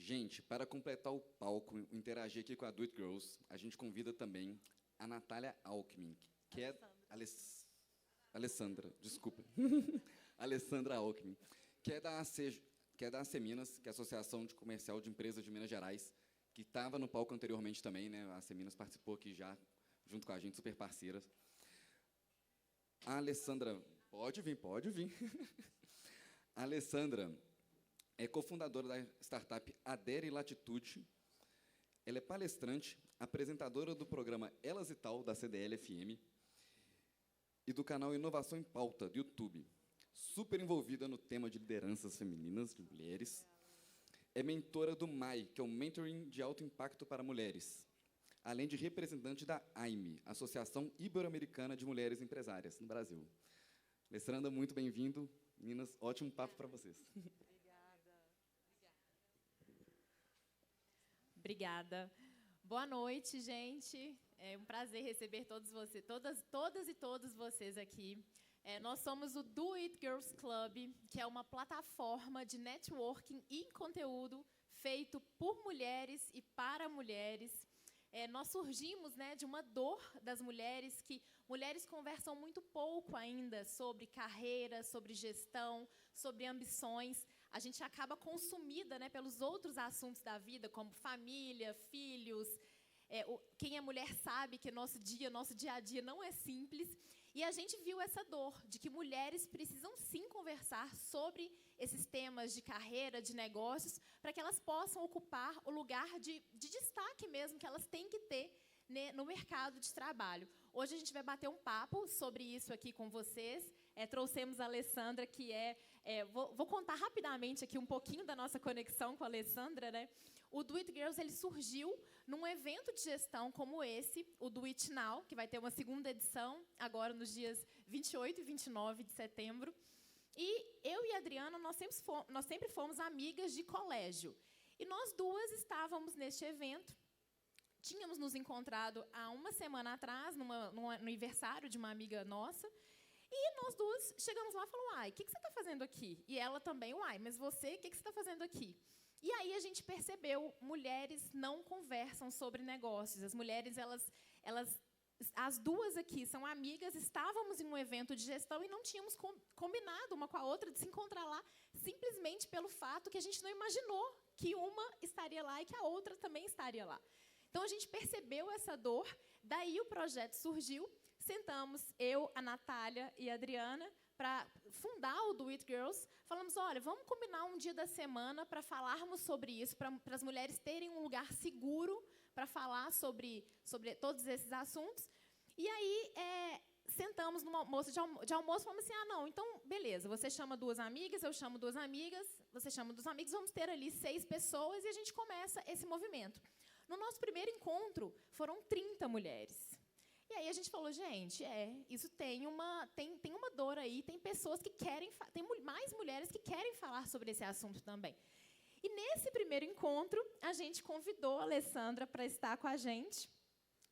Gente, para completar o palco, interagir aqui com a Do It Girls, a gente convida também a Natália Alckmin, que é... Alessandra, desculpa. Alessandra Alckmin, que é da AC Minas, que é a Associação de Comercial de Empresas de Minas Gerais, que estava no palco anteriormente também, né? A AC Minas participou aqui já, junto com a gente, super parceiras. A Alessandra... Pode vir, pode vir. A Alessandra é cofundadora da startup Adere Latitude. Ela é palestrante, apresentadora do programa Elas e Tal, da CDL-FM, e do canal Inovação em Pauta, do YouTube. Super envolvida no tema de lideranças femininas, de mulheres. É mentora do MAI, que é o Mentoring de Alto Impacto para Mulheres, além de representante da AIME, Associação Ibero-Americana de Mulheres Empresárias, no Brasil. Alessandra, muito bem-vindo. Meninas, ótimo papo para vocês. Obrigada. Boa noite, gente. É um prazer receber todos vocês, todas e todos vocês aqui. Nós somos o Do It Girls Club, que é uma plataforma de networking e conteúdo feito por mulheres e para mulheres. Nós surgimos, né, de uma dor das mulheres, que mulheres conversam muito pouco ainda sobre carreira, sobre gestão, sobre ambições. A gente acaba consumida, né, pelos outros assuntos da vida, como família, filhos. Quem é mulher sabe que nosso dia a dia não é simples. E a gente viu essa dor de que mulheres precisam sim conversar sobre esses temas de carreira, de negócios, para que elas possam ocupar o lugar de destaque mesmo que elas têm que ter, né, no mercado de trabalho. Hoje a gente vai bater um papo sobre isso aqui com vocês. Trouxemos a Alessandra, que vou contar rapidamente aqui um pouquinho da nossa conexão com a Alessandra, né? O Do It Girls ele surgiu num evento de gestão como esse, o Do It Now, que vai ter uma segunda edição agora nos dias 28 e 29 de setembro. E eu e a Adriana, nós sempre fomos amigas de colégio. E nós duas estávamos neste evento. Tínhamos nos encontrado há uma semana atrás, no aniversário de uma amiga nossa. E nós duas chegamos lá e falamos, uai, o que você está fazendo aqui? E ela também, uai, mas você, o que você está fazendo aqui? E aí a gente percebeu, mulheres não conversam sobre negócios. As mulheres, as duas aqui são amigas, estávamos em um evento de gestão e não tínhamos combinado uma com a outra de se encontrar lá, simplesmente pelo fato que a gente não imaginou que uma estaria lá e que a outra também estaria lá. Então, a gente percebeu essa dor, daí o projeto surgiu, sentamos, eu, a Natália e a Adriana, para fundar o Do It Girls, falamos, olha, vamos combinar um dia da semana para falarmos sobre isso, para as mulheres terem um lugar seguro para falar sobre todos esses assuntos. E aí, sentamos numa almoço de almoço e falamos assim, não, então, beleza, você chama duas amigas, eu chamo duas amigas, você chama duas amigos, vamos ter ali 6 pessoas e a gente começa esse movimento. No nosso primeiro encontro, foram 30 mulheres. E aí a gente falou, gente, isso tem uma dor aí, tem pessoas que querem, tem mais mulheres que querem falar sobre esse assunto também. E nesse primeiro encontro, a gente convidou a Alessandra para estar com a gente.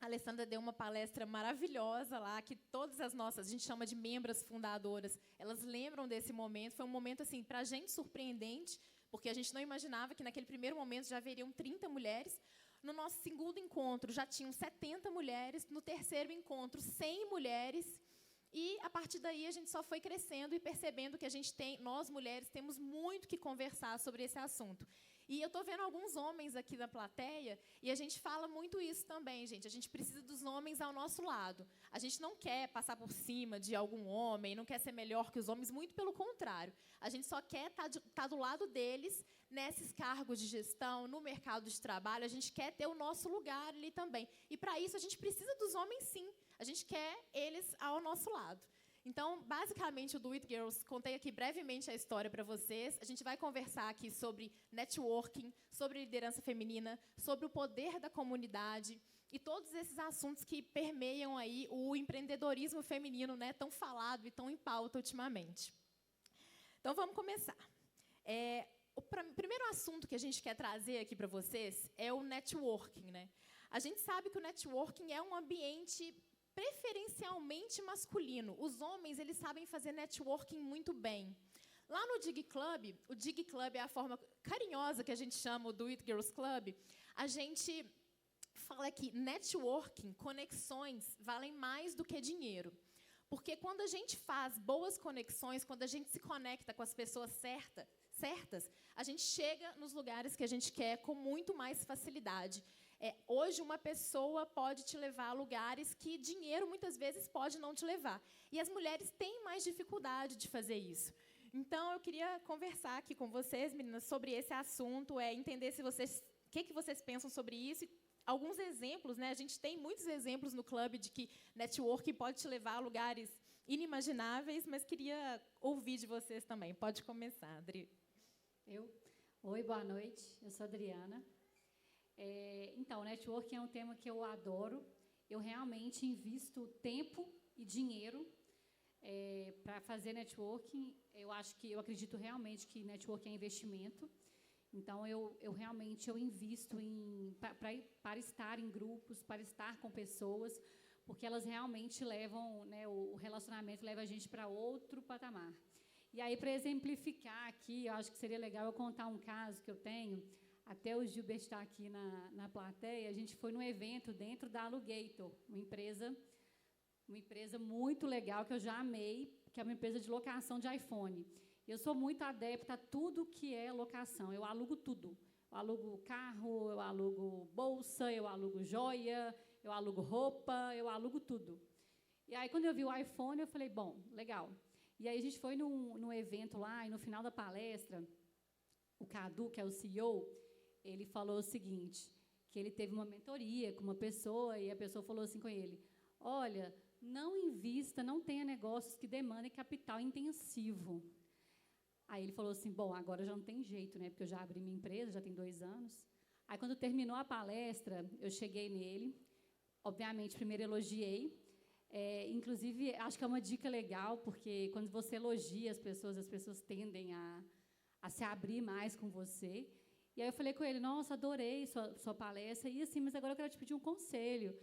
A Alessandra deu uma palestra maravilhosa lá, que todas as nossas, a gente chama de membras fundadoras, elas lembram desse momento. Foi um momento, assim, para a gente surpreendente, porque a gente não imaginava que naquele primeiro momento já haveriam 30 mulheres. No nosso segundo encontro, já tinham 70 mulheres. No terceiro encontro, 100 mulheres. E, a partir daí, a gente só foi crescendo e percebendo que nós, mulheres, temos muito que conversar sobre esse assunto. E eu estou vendo alguns homens aqui na plateia, e a gente fala muito isso também, gente. A gente precisa dos homens ao nosso lado. A gente não quer passar por cima de algum homem, não quer ser melhor que os homens, muito pelo contrário. A gente só quer estar do lado deles, nesses cargos de gestão, no mercado de trabalho. A gente quer ter o nosso lugar ali também. E, para isso, a gente precisa dos homens, sim. A gente quer eles ao nosso lado. Então, basicamente, o Do It Girls, contei aqui brevemente a história para vocês. A gente vai conversar aqui sobre networking, sobre liderança feminina, sobre o poder da comunidade e todos esses assuntos que permeiam aí o empreendedorismo feminino, né, tão falado e tão em pauta ultimamente. Então, vamos começar. O primeiro assunto que a gente quer trazer aqui para vocês é o networking, né? A gente sabe que o networking é um ambiente preferencialmente masculino. Os homens, eles sabem fazer networking muito bem. Lá no Dig Club, o Dig Club é a forma carinhosa que a gente chama o Do It Girls Club. A gente fala que networking, conexões, valem mais do que dinheiro. Porque quando a gente faz boas conexões, quando a gente se conecta com as pessoas certas, a gente chega nos lugares que a gente quer com muito mais facilidade. Hoje, uma pessoa pode te levar a lugares que dinheiro, muitas vezes, pode não te levar. E as mulheres têm mais dificuldade de fazer isso. Então, eu queria conversar aqui com vocês, meninas, sobre esse assunto, entender se vocês, o que vocês pensam sobre isso. Alguns exemplos, né? A gente tem muitos exemplos no clube de que networking pode te levar a lugares inimagináveis, mas queria ouvir de vocês também. Pode começar, Adri. Oi, boa noite. Eu sou a Adriana. Então, networking é um tema que eu adoro. Eu realmente invisto tempo e dinheiro para fazer networking. Eu acredito realmente que networking é investimento. Então, eu realmente invisto para estar em grupos, para estar com pessoas, porque elas realmente levam, né, o relacionamento leva a gente para outro patamar. E aí, para exemplificar aqui, eu acho que seria legal eu contar um caso que eu tenho. Até o Gilbert está aqui na plateia. A gente foi num evento dentro da Alugator, uma empresa muito legal que eu já amei, que é uma empresa de locação de iPhone. Eu sou muito adepta a tudo que é locação. Eu alugo tudo. Eu alugo carro, eu alugo bolsa, eu alugo joia, eu alugo roupa, eu alugo tudo. E aí, quando eu vi o iPhone, eu falei, bom, legal. E aí, a gente foi num evento lá, e no final da palestra, o Cadu, que é o CEO, ele falou o seguinte, que ele teve uma mentoria com uma pessoa, e a pessoa falou assim com ele, olha, não invista, não tenha negócios que demandem capital intensivo. Aí ele falou assim, bom, agora já não tem jeito, né? Porque eu já abri minha empresa, já tem 2 anos. Aí, quando terminou a palestra, eu cheguei nele. Obviamente, primeiro elogiei. Inclusive, acho que é uma dica legal, porque quando você elogia as pessoas tendem a se abrir mais com você. E aí eu falei com ele, nossa, adorei sua palestra. E assim, mas agora eu quero te pedir um conselho.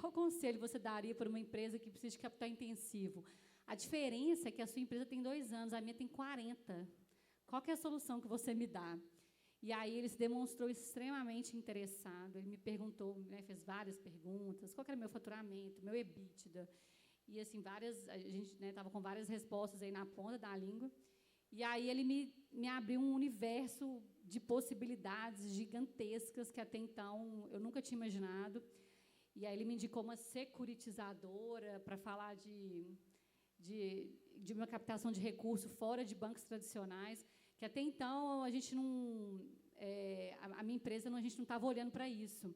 Qual conselho você daria para uma empresa que precisa de capital intensivo? A diferença é que a sua empresa tem 2 anos, a minha tem 40. Qual que é a solução que você me dá? E aí ele se demonstrou extremamente interessado. Ele me perguntou, né, fez várias perguntas. Qual que era o meu faturamento, meu EBITDA? E assim, a gente estava com várias respostas aí na ponta da língua. E aí ele me abriu um universo de possibilidades gigantescas que até então eu nunca tinha imaginado. E aí ele me indicou uma securitizadora para falar de uma captação de recursos fora de bancos tradicionais, que até então a gente não, a minha empresa a gente não estava olhando para isso.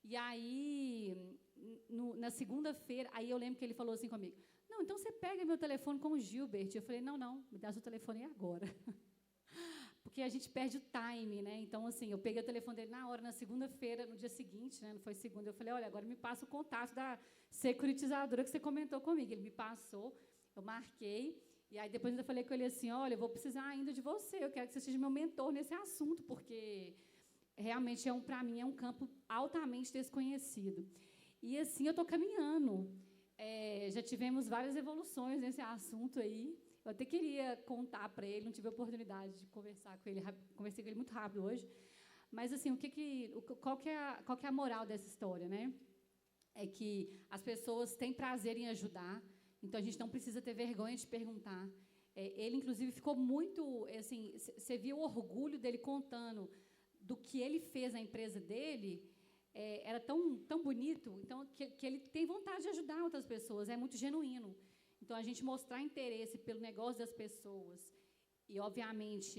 E aí, na segunda-feira, aí eu lembro que ele falou assim comigo, não, então você pega meu telefone com o Gilbert. Eu falei, não, me dá seu telefone agora. Porque a gente perde o time, né? Então, assim, eu peguei o telefone dele na hora, na segunda-feira, no dia seguinte, né? Não foi segunda, eu falei, olha, agora me passa o contato da securitizadora que você comentou comigo. Ele me passou, eu marquei, e aí depois ainda falei com ele assim, olha, eu vou precisar ainda de você, eu quero que você seja meu mentor nesse assunto, porque realmente, para mim, é um campo altamente desconhecido. E, assim, eu estou caminhando. Já tivemos várias evoluções nesse assunto aí. Eu até queria contar para ele, não tive a oportunidade de conversar com ele, conversei com ele muito rápido hoje. Mas, assim, qual que é a moral dessa história, né? É que as pessoas têm prazer em ajudar, então a gente não precisa ter vergonha de perguntar. Ele, inclusive, ficou muito, assim, você viu o orgulho dele contando do que ele fez na empresa dele, era tão bonito, então, que ele tem vontade de ajudar outras pessoas, é muito genuíno. Então, a gente mostrar interesse pelo negócio das pessoas e, obviamente,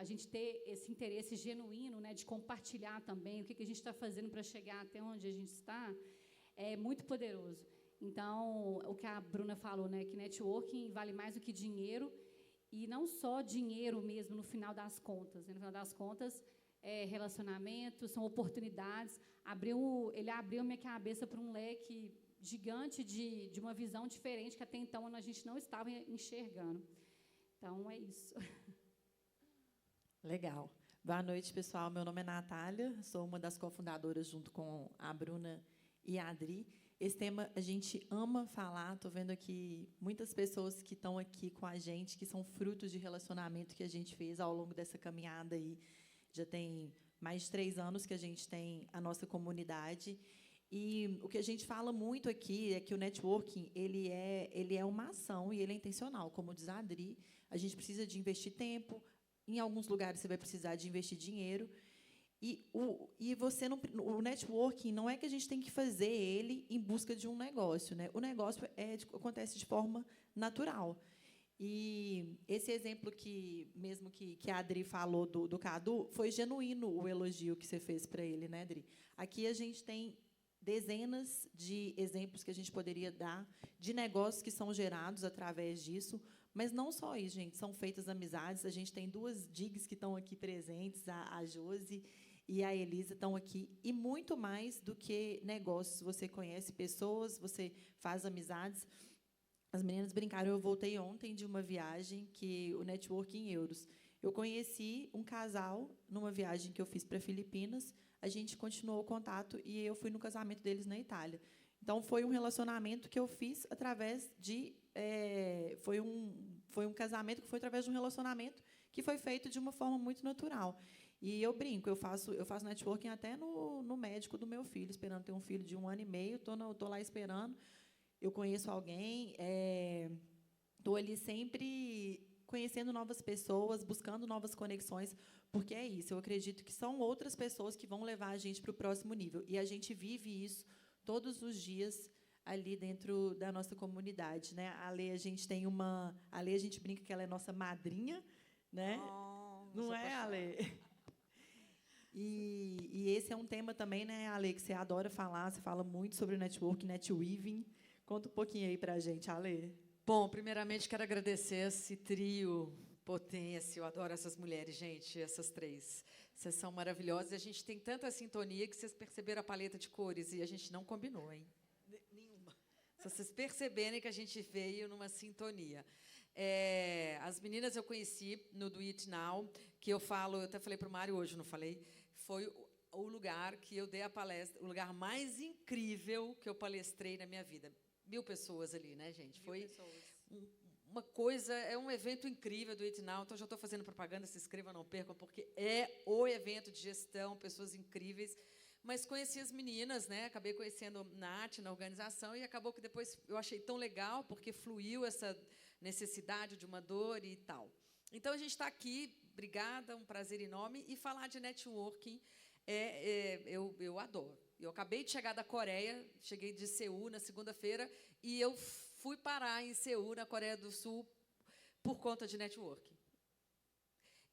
a gente ter esse interesse genuíno, né, de compartilhar também o que a gente está fazendo para chegar até onde a gente está, é muito poderoso. Então, o que a Bruna falou, né, que networking vale mais do que dinheiro, e não só dinheiro mesmo no final das contas. Né? No final das contas, relacionamentos, são oportunidades. Ele abriu minha cabeça para um leque gigante de uma visão diferente que até então a gente não estava enxergando. Então, é isso. Legal. Boa noite, pessoal. Meu nome é Natália, sou uma das cofundadoras junto com a Bruna e a Adri. Esse tema a gente ama falar. Estou vendo aqui muitas pessoas que estão aqui com a gente, que são frutos de relacionamento que a gente fez ao longo dessa caminhada aí. Já tem mais de 3 anos que a gente tem a nossa comunidade. E o que a gente fala muito aqui é que o networking ele é uma ação e ele é intencional. Como diz a Adri, a gente precisa de investir tempo. Em alguns lugares você vai precisar de investir dinheiro. E você não, o networking não é que a gente tem que fazer ele em busca de um negócio, né? O negócio acontece de forma natural. E esse exemplo que a Adri falou do Cadu, foi genuíno o elogio que você fez para ele, né, Adri? Aqui a gente tem dezenas de exemplos que a gente poderia dar de negócios que são gerados através disso, mas não só isso, gente, são feitas amizades. A gente tem 2 digs que estão aqui presentes, a Josi e a Elisa estão aqui, e muito mais do que negócios. Você conhece pessoas, você faz amizades. As meninas brincaram, eu voltei ontem de uma viagem que o network em euros. Eu conheci um casal numa viagem que eu fiz para Filipinas, a gente continuou o contato e eu fui no casamento deles na Itália. Então, foi um relacionamento que eu fiz através de... foi um casamento que foi através de um relacionamento que foi feito de uma forma muito natural. E eu brinco, eu faço networking até no médico do meu filho, esperando ter um filho de 1 ano e meio, estou lá esperando, eu conheço alguém, estou ali sempre conhecendo novas pessoas, buscando novas conexões, porque é isso, eu acredito que são outras pessoas que vão levar a gente para o próximo nível. E a gente vive isso todos os dias ali dentro da nossa comunidade, né? A Lê, a gente brinca que ela é nossa madrinha, né? Não é, Ale? E esse é um tema também, né, Ale, que você adora falar, você fala muito sobre o network, netweaving. Conta um pouquinho aí para a gente, Ale. Bom, primeiramente, quero agradecer esse trio potência. Eu adoro essas mulheres, gente, essas 3. Vocês são maravilhosas. E a gente tem tanta sintonia que vocês perceberam a paleta de cores e a gente não combinou, hein? Nenhuma. Se vocês perceberem que a gente veio numa sintonia. As meninas eu conheci no Do It Now, que eu até falei para o Mário hoje, não falei? Foi o lugar que eu dei a palestra, o lugar mais incrível que eu palestrei na minha vida. 1000 pessoas ali, né, gente? Foi uma coisa, é um evento incrível do It Now. Então, já estou fazendo propaganda, se inscrevam, não percam, porque é o evento de gestão, pessoas incríveis. Mas conheci as meninas, né? Acabei conhecendo Nath na organização e acabou que depois eu achei tão legal, porque fluiu essa necessidade de uma dor e tal. Então, a gente está aqui, obrigada, um prazer enorme. E falar de networking, eu adoro. Eu acabei de chegar da Coreia, cheguei de Seul na segunda-feira, e eu fui parar em Seul, na Coreia do Sul, por conta de networking.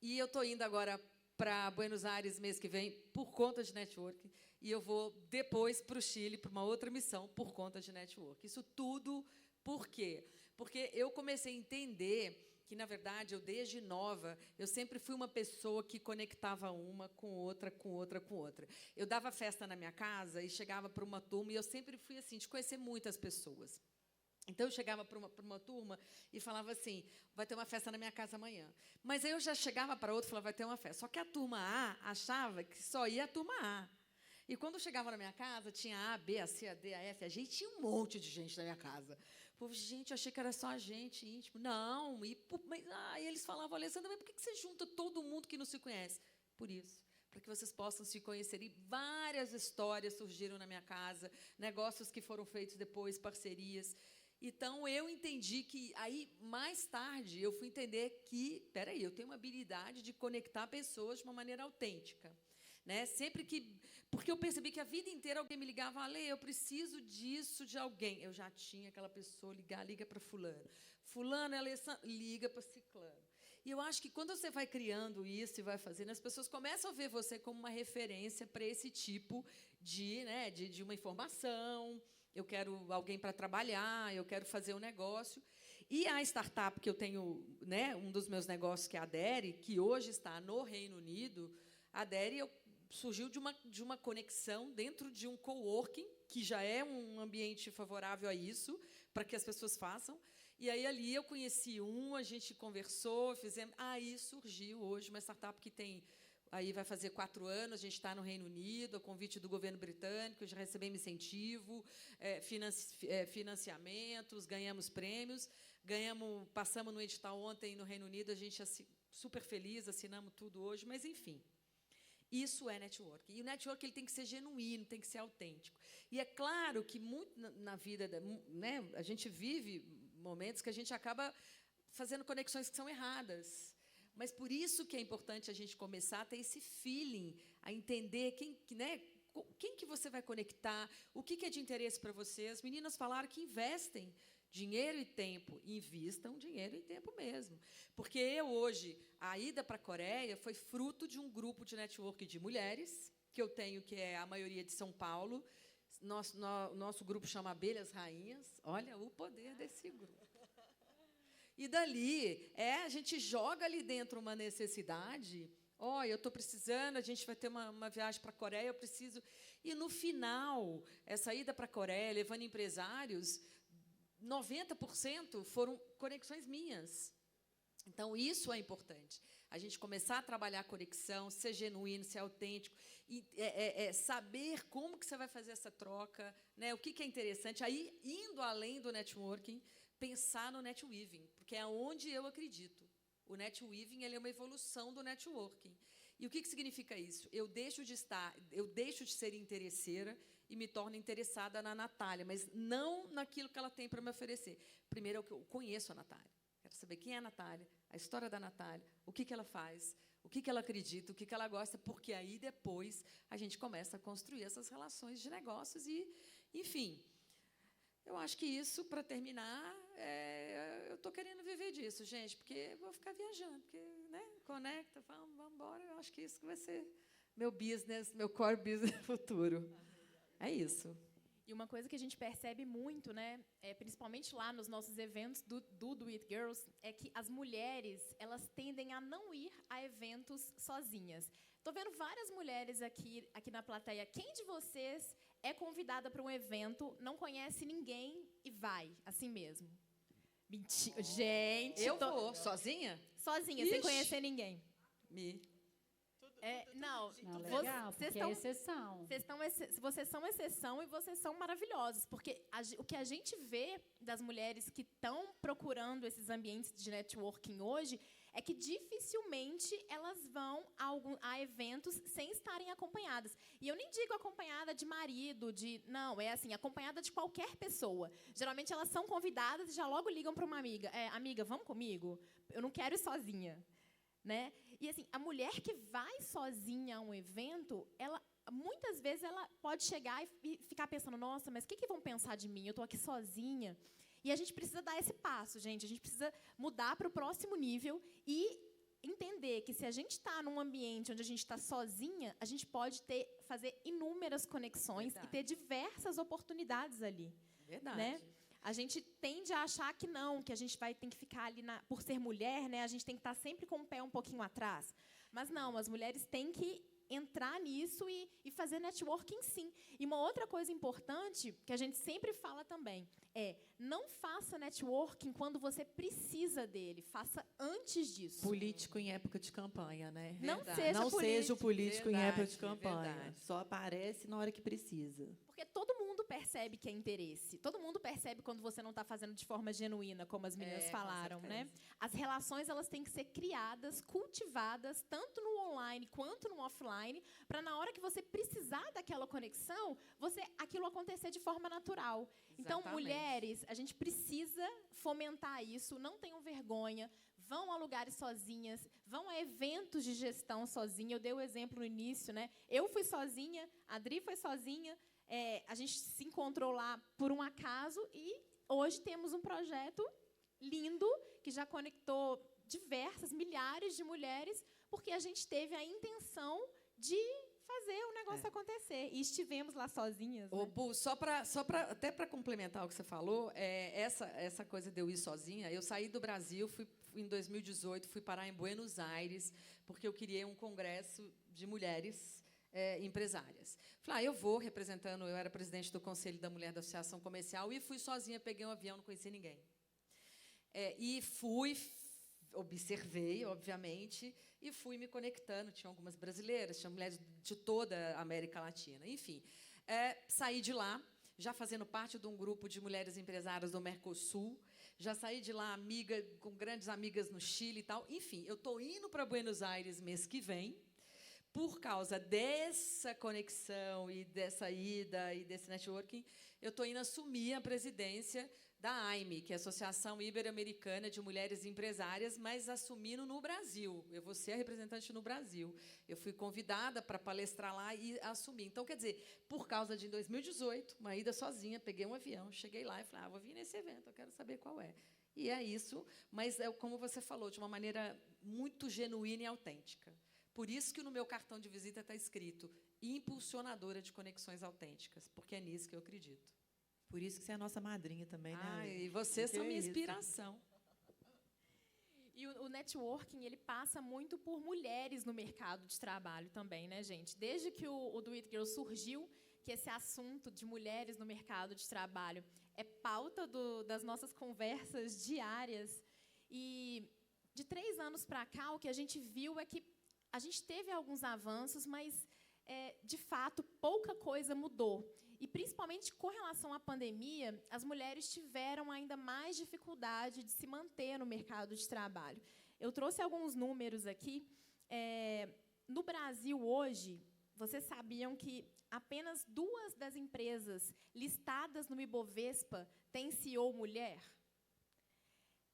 E eu estou indo agora para Buenos Aires mês que vem por conta de networking, e eu vou depois para o Chile para uma outra missão por conta de networking. Isso tudo por quê? Porque eu comecei a entender que, na verdade, eu, desde nova, eu sempre fui uma pessoa que conectava uma com outra, com outra, com outra. Eu dava festa na minha casa e chegava para uma turma, e eu sempre fui assim, de conhecer muitas pessoas. Então, eu chegava para uma turma e falava assim, vai ter uma festa na minha casa amanhã. Mas aí eu já chegava para outra e falava, vai ter uma festa. Só que a turma A achava que só ia a turma A. E quando eu chegava na minha casa, tinha A, B, A, C, A, D, A, F, a gente tinha um monte de gente na minha casa. Pô, gente, eu achei que era só a gente íntimo. Não, e eles falavam, Alessandra, mas por que você junta todo mundo que não se conhece? Por isso, para que vocês possam se conhecer. E várias histórias surgiram na minha casa, negócios que foram feitos depois, parcerias. Então, eu entendi que, aí, mais tarde, eu fui entender que, peraí, eu tenho uma habilidade de conectar pessoas de uma maneira autêntica. Né? Sempre que... Porque eu percebi que a vida inteira alguém me ligava, Ale, eu preciso disso de alguém. Eu já tinha aquela pessoa, liga para fulano. Fulano, liga para ciclano. E eu acho que quando você vai criando isso e vai fazendo, as pessoas começam a ver você como uma referência para esse tipo de uma informação. Eu quero alguém para trabalhar, eu quero fazer um negócio. E a startup que eu tenho, né, um dos meus negócios, que é a Deri, que hoje está no Reino Unido, a Deri surgiu de uma conexão dentro de um coworking, que já é um ambiente favorável a isso, para que as pessoas façam. E aí, ali, eu conheci a gente conversou, fizemos... Aí surgiu hoje uma startup que tem aí vai fazer 4 anos, a gente está no Reino Unido, a convite do governo britânico, já recebemos incentivo, financiamentos, ganhamos prêmios, passamos no edital ontem no Reino Unido, a gente super feliz, assinamos tudo hoje, mas, enfim, isso é network. E o network ele tem que ser genuíno, tem que ser autêntico. E é claro que, muito na vida, né, a gente vive momentos que a gente acaba fazendo conexões que são erradas. Mas por isso que é importante a gente começar a ter esse feeling, a entender quem que você vai conectar, o que é de interesse para você. As meninas falaram que investem dinheiro e tempo. Invistam dinheiro e tempo mesmo. Porque hoje, a ida para a Coreia foi fruto de um grupo de network de mulheres, que eu tenho, que é a maioria de São Paulo. Nosso grupo chama Abelhas Rainhas. Olha o poder desse grupo. E dali, a gente joga ali dentro uma necessidade. Eu estou precisando, a gente vai ter uma viagem para a Coreia, eu preciso. E, no final, essa ida para a Coreia, levando empresários, 90% foram conexões minhas. Então, isso é importante. A gente começar a trabalhar a conexão, ser genuíno, ser autêntico, e saber como que você vai fazer essa troca, né? O que é interessante. Aí, indo além do networking, pensar no netweaving, porque é onde eu acredito. O netweaving ele é uma evolução do networking. E o que significa isso? Eu deixo de ser interesseira e me torno interessada na Natália, mas não naquilo que ela tem para me oferecer. Primeiro, eu conheço a Natália. Quero saber quem é a Natália, a história da Natália, o que ela faz, o que ela acredita, o que ela gosta, porque aí, depois, a gente começa a construir essas relações de negócios e, enfim... Eu acho que isso, para terminar, eu estou querendo viver disso, gente, porque vou ficar viajando, porque, né, conecta, vamos embora. Eu acho que isso vai ser meu business, meu core business futuro. É isso. E uma coisa que a gente percebe muito, né, principalmente lá nos nossos eventos do It Girls, é que as mulheres elas tendem a não ir a eventos sozinhas. Estou vendo várias mulheres aqui na plateia. Quem de vocês é convidada para um evento, não conhece ninguém e vai, assim mesmo? Mentira. Gente, eu vou sozinha? Sozinha, sem conhecer ninguém. Não, legal, porque é exceção. Vocês são exceção e vocês são maravilhosos, porque o que a gente vê das mulheres que estão procurando esses ambientes de networking hoje é que dificilmente elas vão a eventos sem estarem acompanhadas. E eu nem digo acompanhada de marido, não, é assim, acompanhada de qualquer pessoa. Geralmente elas são convidadas e já logo ligam para uma amiga. Amiga, vamos comigo? Eu não quero ir sozinha. Né? E assim, a mulher que vai sozinha a um evento, muitas vezes ela pode chegar e ficar pensando, nossa, mas o que vão pensar de mim? Eu estou aqui sozinha. E a gente precisa dar esse passo, gente. A gente precisa mudar para o próximo nível e entender que, se a gente está num ambiente onde a gente está sozinha, a gente pode fazer inúmeras conexões. Verdade. E ter diversas oportunidades ali. Verdade. Né? A gente tende a achar que não, que a gente tem que ficar ali, por ser mulher, né, a gente tem que estar sempre com o pé um pouquinho atrás. Mas não, as mulheres têm que entrar nisso e fazer networking, sim. E uma outra coisa importante, que a gente sempre fala também, não faça networking quando você precisa dele, faça antes disso. Político em época de campanha, né? Não seja o político verdade, em época de campanha. Verdade. Só aparece na hora que precisa. Porque todo mundo percebe que é interesse. Todo mundo percebe quando você não está fazendo de forma genuína, como as meninas falaram, né? As relações elas têm que ser criadas, cultivadas, tanto no online quanto no offline, para, na hora que você precisar daquela conexão, aquilo acontecer de forma natural. Exatamente. Então, mulheres, a gente precisa fomentar isso. Não tenham vergonha. Vão a lugares sozinhas, vão a eventos de gestão sozinha. Eu dei o exemplo no início, né? Eu fui sozinha, a Adri foi sozinha. A gente se encontrou lá por um acaso e hoje temos um projeto lindo que já conectou milhares de mulheres, porque a gente teve a intenção de fazer o negócio acontecer. E estivemos lá sozinhas. Ô, Bu, até para complementar o que você falou, essa coisa de eu ir sozinha, eu saí do Brasil, em 2018, fui parar em Buenos Aires, porque eu queria um congresso de mulheres empresárias. Falei, eu vou representando, eu era presidente do Conselho da Mulher da Associação Comercial, e fui sozinha, peguei um avião, não conheci ninguém. E fui observei, obviamente, e fui me conectando. Tinha algumas brasileiras, tinha mulheres de toda a América Latina. Enfim, saí de lá, já fazendo parte de um grupo de mulheres empresárias do Mercosul. Já saí de lá amiga, com grandes amigas no Chile e tal. Enfim, eu estou indo para Buenos Aires mês que vem, por causa dessa conexão e dessa ida e desse networking, eu estou indo assumir a presidência da AIME, que é a Associação Ibero-Americana de Mulheres Empresárias, mas assumindo no Brasil. Eu vou ser a representante no Brasil. Eu fui convidada para palestrar lá e assumir. Então, quer dizer, por causa de, em 2018, uma ida sozinha, peguei um avião, cheguei lá e falei, vou vir nesse evento, eu quero saber qual é. E é isso, mas é como você falou, de uma maneira muito genuína e autêntica. Por isso que no meu cartão de visita está escrito impulsionadora de conexões autênticas, porque é nisso que eu acredito. Por isso que você é a nossa madrinha também, né? E vocês são minha inspiração. E o networking, ele passa muito por mulheres no mercado de trabalho também, né, gente? Desde que o Do It Girl surgiu, que esse assunto de mulheres no mercado de trabalho é pauta das nossas conversas diárias. E de 3 anos para cá, o que a gente viu é que a gente teve alguns avanços, mas, de fato, pouca coisa mudou. E, principalmente com relação à pandemia, as mulheres tiveram ainda mais dificuldade de se manter no mercado de trabalho. Eu trouxe alguns números aqui. No Brasil, hoje, vocês sabiam que apenas 2 das empresas listadas no Ibovespa têm CEO mulher?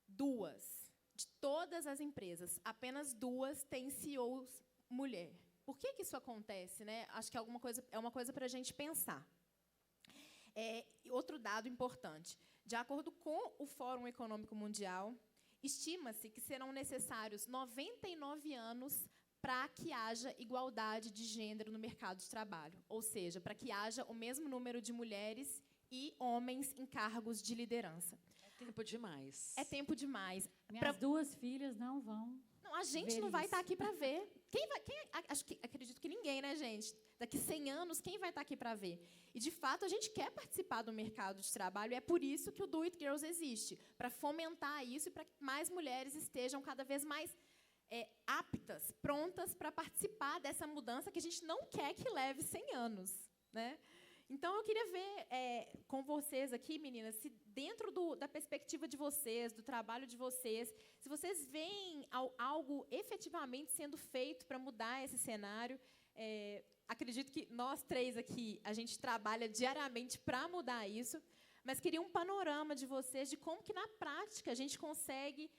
2. De todas as empresas, apenas 2 têm CEOs mulher. Por que isso acontece, né? Acho que é uma coisa para a gente pensar. Outro dado importante. De acordo com o Fórum Econômico Mundial, estima-se que serão necessários 99 anos para que haja igualdade de gênero no mercado de trabalho. Ou seja, para que haja o mesmo número de mulheres e homens em cargos de liderança. É tempo demais. É tempo demais. Minhas 2 filhas não vão. Não, a gente não vai estar aqui para ver. Acredito que ninguém, né, gente? Daqui 100 anos, quem vai estar aqui para ver? E, de fato, a gente quer participar do mercado de trabalho, e é por isso que o Do It Girls existe, para fomentar isso e para que mais mulheres estejam cada vez mais aptas, prontas para participar dessa mudança que a gente não quer que leve 100 anos, né? Então, eu queria ver com vocês aqui, meninas, se dentro da perspectiva de vocês, do trabalho de vocês, se vocês veem algo efetivamente sendo feito para mudar esse cenário. Acredito que nós 3 aqui, a gente trabalha diariamente para mudar isso, mas queria um panorama de vocês de como que, na prática, a gente consegue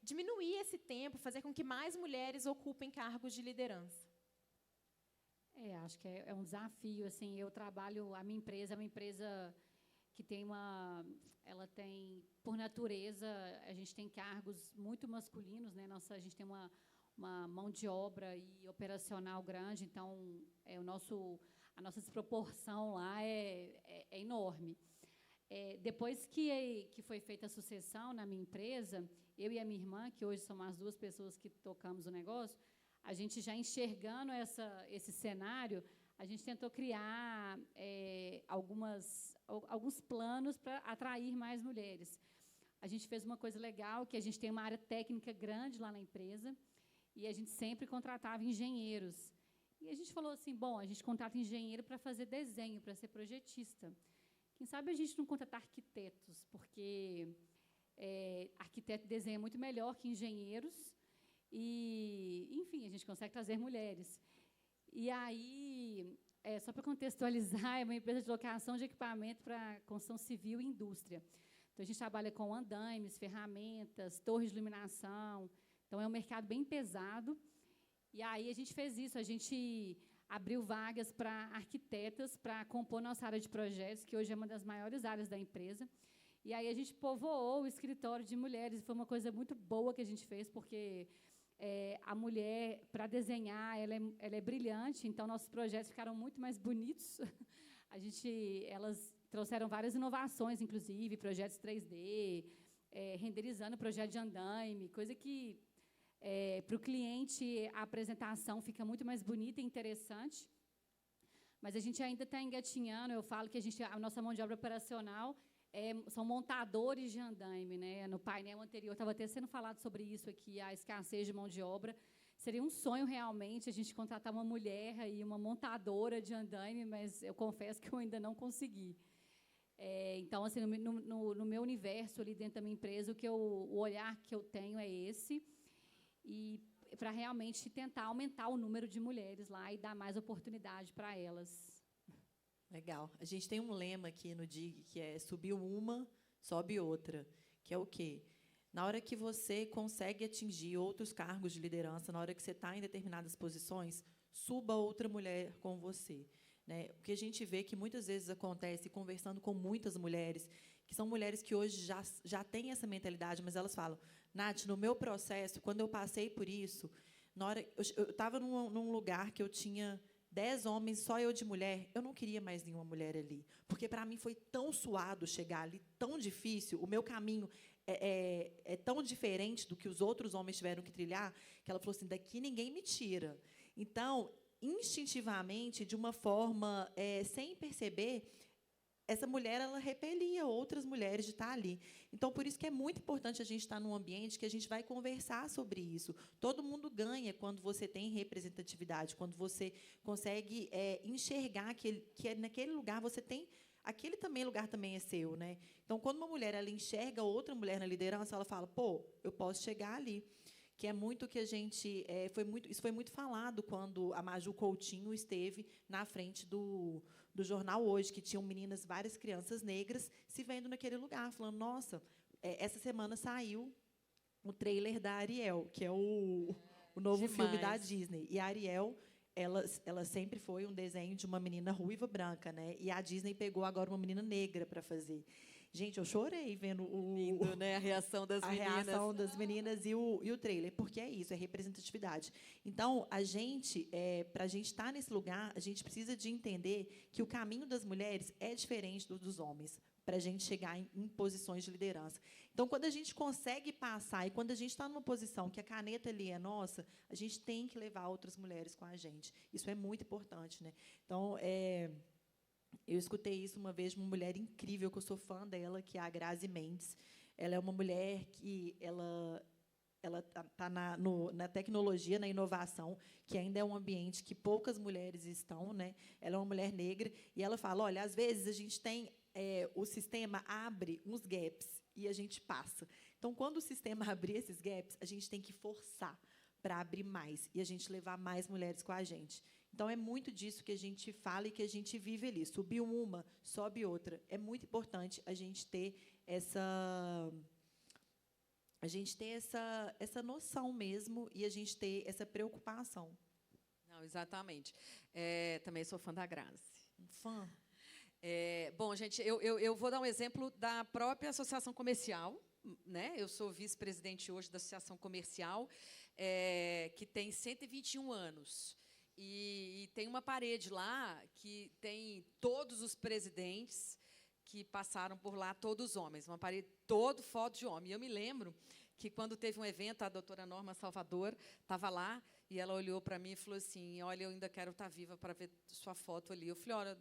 diminuir esse tempo, fazer com que mais mulheres ocupem cargos de liderança. Acho que é um desafio. Assim, eu trabalho, a minha empresa é uma empresa que ela tem, por natureza, a gente tem cargos muito masculinos, né? A gente tem uma mão de obra e operacional grande, então a nossa desproporção lá é enorme. Depois que foi feita a sucessão na minha empresa, eu e a minha irmã, que hoje somos as 2 pessoas que tocamos o negócio, a gente já enxergando esse cenário, a gente tentou criar alguns planos para atrair mais mulheres. A gente fez uma coisa legal, que a gente tem uma área técnica grande lá na empresa, e a gente sempre contratava engenheiros. E a gente falou assim, bom, a gente contrata engenheiro para fazer desenho, para ser projetista. Quem sabe a gente não contrata arquitetos, porque arquiteto desenha muito melhor que engenheiros, e, enfim, a gente consegue trazer mulheres. E aí, só para contextualizar, é uma empresa de locação de equipamento para construção civil e indústria. Então, a gente trabalha com andaimes, ferramentas, torres de iluminação. Então, é um mercado bem pesado. E aí, a gente fez isso. A gente abriu vagas para arquitetas para compor nossa área de projetos, que hoje é uma das maiores áreas da empresa. E aí, a gente povoou o escritório de mulheres. Foi uma coisa muito boa que a gente fez, porque a mulher, para desenhar, ela é brilhante, então nossos projetos ficaram muito mais bonitos. Elas trouxeram várias inovações, inclusive, projetos 3D, renderizando projeto de andaime, coisa que, para o cliente, a apresentação fica muito mais bonita e interessante. Mas a gente ainda está engatinhando. Eu falo que a nossa mão de obra operacional são montadores de andaime, né? No painel anterior estava até sendo falado sobre isso aqui, a escassez de mão de obra. Seria um sonho realmente a gente contratar uma mulher e uma montadora de andaime, mas eu confesso que eu ainda não consegui. Então, assim, no meu universo ali dentro da minha empresa, o olhar que eu tenho é esse, e para realmente tentar aumentar o número de mulheres lá e dar mais oportunidade para elas. Legal. A gente tem um lema aqui no DIG, que é subiu uma, sobe outra, que é o quê? Na hora que você consegue atingir outros cargos de liderança, na hora que você está em determinadas posições, suba outra mulher com você. Né? O que a gente vê que muitas vezes acontece, conversando com muitas mulheres, que são mulheres que hoje já têm essa mentalidade, mas elas falam, Nath, no meu processo, quando eu passei por isso, na hora, eu estava num lugar que eu tinha 10 homens, só eu de mulher, eu não queria mais nenhuma mulher ali, porque para mim foi tão suado chegar ali, tão difícil, o meu caminho é tão diferente do que os outros homens tiveram que trilhar, que ela falou assim, daqui ninguém me tira. Então, instintivamente, de uma forma, sem perceber, essa mulher ela repelia outras mulheres de estar ali. Então, por isso que é muito importante a gente estar num ambiente que a gente vai conversar sobre isso. Todo mundo ganha quando você tem representatividade, quando você consegue enxergar que naquele lugar você tem... Aquele lugar também é seu. Né? Então, quando uma mulher ela enxerga outra mulher na liderança, ela fala, pô, eu posso chegar ali. Que é muito que a gente... isso foi muito falado quando a Maju Coutinho esteve na frente do jornal Hoje, que tinham meninas, várias crianças negras, se vendo naquele lugar, falando, nossa, essa semana saiu o trailer da Ariel, que é o novo filme da Disney. E a Ariel, ela sempre foi um desenho de uma menina ruiva branca, né? E a Disney pegou agora uma menina negra para fazer. Gente, eu chorei vendo Lindo, né? A reação das meninas. A reação das meninas e o trailer, porque é isso, é representatividade. Então, para a gente estar nesse lugar, a gente precisa de entender que o caminho das mulheres é diferente do dos homens, para a gente chegar em posições de liderança. Então, quando a gente consegue passar, e quando a gente está numa posição que a caneta ali é nossa, a gente tem que levar outras mulheres com a gente. Isso é muito importante. Né? Então, eu escutei isso uma vez de uma mulher incrível, que eu sou fã dela, que é a Grazi Mendes. Ela é uma mulher que ela está na tecnologia, na inovação, que ainda é um ambiente que poucas mulheres estão. Né? Ela é uma mulher negra, e ela fala, olha, às vezes a gente tem... o sistema abre uns gaps e a gente passa. Então, quando o sistema abrir esses gaps, a gente tem que forçar para abrir mais e a gente levar mais mulheres com a gente. Então, é muito disso que a gente fala e que a gente vive ali. Subiu uma, sobe outra. É muito importante a gente ter essa noção mesmo e a gente ter essa preocupação. Não, exatamente. Também sou fã da Grazi. Fã. Bom, gente, eu vou dar um exemplo da própria Associação Comercial. Né? Eu sou vice-presidente hoje da Associação Comercial, que tem 121 anos. E tem uma parede lá que tem todos os presidentes que passaram por lá, todos homens. Uma parede toda foto de homem. E eu me lembro que, quando teve um evento, a doutora Norma Salvador estava lá, e ela olhou para mim e falou assim, olha, eu ainda quero estar viva para ver sua foto ali. Eu falei, olha,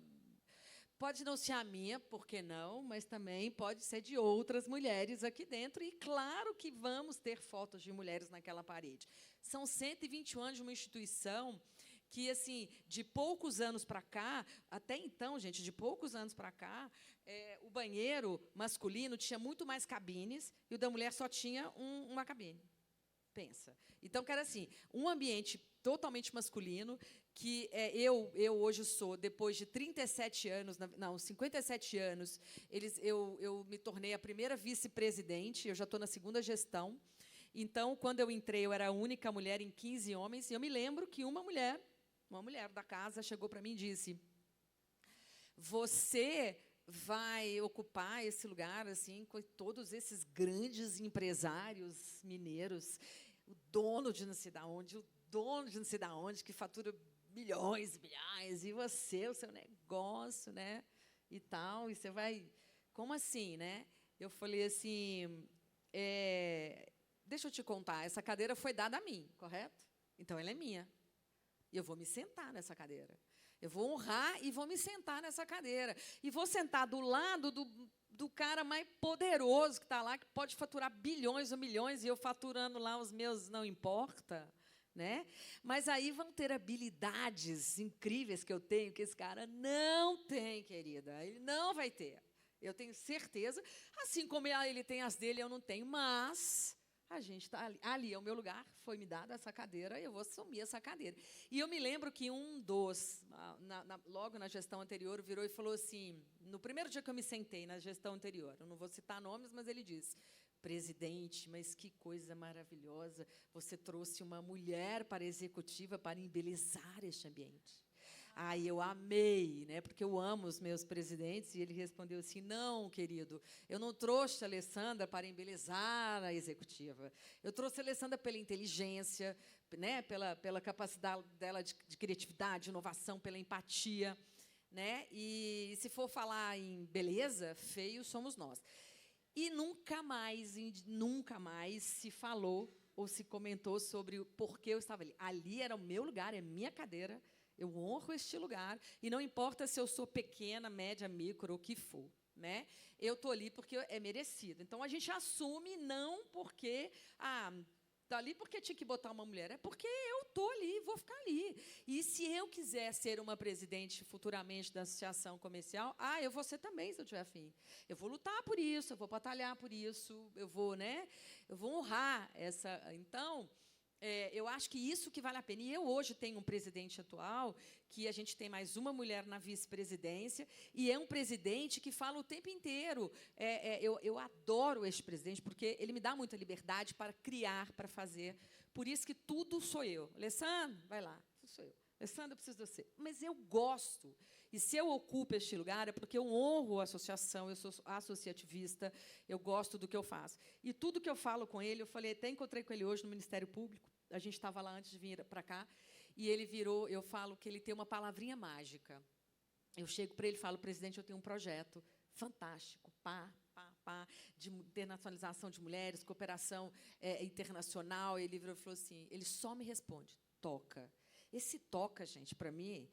pode não ser a minha, por que não? Mas também pode ser de outras mulheres aqui dentro. E, claro, que vamos ter fotos de mulheres naquela parede. São 121 anos de uma instituição que, assim, de poucos anos para cá, até então, gente, de poucos anos para cá, o banheiro masculino tinha muito mais cabines e o da mulher só tinha uma cabine. Pensa. Então, que era assim, um ambiente totalmente masculino, que eu hoje sou, depois de 37 anos, não, 57 anos, eu me tornei a primeira vice-presidente, eu já estou na segunda gestão. Então, quando eu entrei, eu era a única mulher em 15 homens, e eu me lembro que uma mulher da casa chegou para mim e disse, você vai ocupar esse lugar assim com todos esses grandes empresários mineiros, o dono de não sei de onde, que fatura milhões e milhões, e você, o seu negócio, né, e tal, e você vai... Como assim, né? Eu falei assim, deixa eu te contar, essa cadeira foi dada a mim, correto? Então, ela é minha. E eu vou me sentar nessa cadeira. Eu vou honrar e vou me sentar nessa cadeira. E vou sentar do lado do cara mais poderoso que está lá, que pode faturar bilhões ou milhões, e eu faturando lá os meus não importa. Né? Mas aí vão ter habilidades incríveis que eu tenho, que esse cara não tem, querida. Ele não vai ter. Eu tenho certeza. Assim como ele tem as dele, eu não tenho. Mas a gente está ali. Ali é o meu lugar, foi me dada essa cadeira, eu vou assumir essa cadeira. E eu me lembro que logo na gestão anterior, virou e falou assim, no primeiro dia que eu me sentei na gestão anterior, eu não vou citar nomes, mas ele disse: presidente, mas que coisa maravilhosa, você trouxe uma mulher para a executiva para embelezar este ambiente. Aí eu amei, né, porque eu amo os meus presidentes, e ele respondeu assim: não, querido, eu não trouxe a Alessandra para embelezar a executiva, eu trouxe a Alessandra pela inteligência, né, pela capacidade dela de criatividade, inovação, pela empatia, né, e se for falar em beleza, feios somos nós. E nunca mais se falou ou se comentou sobre o porquê eu estava ali. Ali era o meu lugar, é minha cadeira, eu honro este lugar, e não importa se eu sou pequena, média, micro, ou o que for. Né? Eu estou ali porque é merecido. Então, a gente assume não porque... está ali porque tinha que botar uma mulher, é porque eu estou ali, vou ficar ali. E se eu quiser ser uma presidente futuramente da associação comercial, eu vou ser também, se eu tiver afim. Eu vou lutar por isso, eu vou batalhar por isso, eu vou honrar essa... Então, eu acho que isso que vale a pena. E eu hoje tenho um presidente atual, que a gente tem mais uma mulher na vice-presidência, e é um presidente que fala o tempo inteiro. Eu adoro este presidente, porque ele me dá muita liberdade para criar, para fazer. Por isso que tudo sou eu. Alessandra, vai lá, tudo sou eu. Alessandra, eu preciso de você. Mas eu gosto. E se eu ocupo este lugar, é porque eu honro a associação, eu sou associativista, eu gosto do que eu faço. E tudo que eu falo com ele, eu falei, até encontrei com ele hoje no Ministério Público, a gente estava lá antes de vir para cá, e ele virou, eu falo que ele tem uma palavrinha mágica. Eu chego para ele e falo: presidente, eu tenho um projeto fantástico, de internacionalização de mulheres, cooperação internacional. Ele virou e falou assim, ele só me responde: toca. Esse toca, gente, para mim,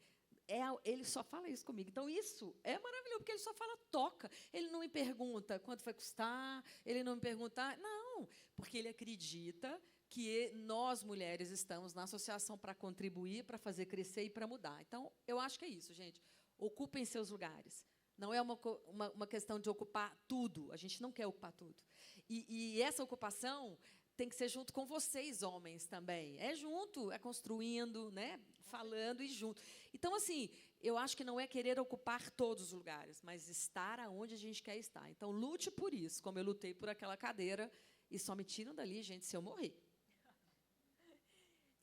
ele só fala isso comigo. Então, isso é maravilhoso, porque ele só fala toca. Ele não me pergunta quanto vai custar, ele não me pergunta... Não, porque ele acredita que nós, mulheres, estamos na associação para contribuir, para fazer crescer e para mudar. Então, eu acho que é isso, gente. Ocupem seus lugares. Não é uma questão de ocupar tudo. A gente não quer ocupar tudo. E essa ocupação tem que ser junto com vocês, homens, também. É junto, é construindo, né? Falando e junto. Então, assim, eu acho que não é querer ocupar todos os lugares, mas estar aonde a gente quer estar. Então, lute por isso, como eu lutei por aquela cadeira, e só me tiram dali, gente, se eu morrer.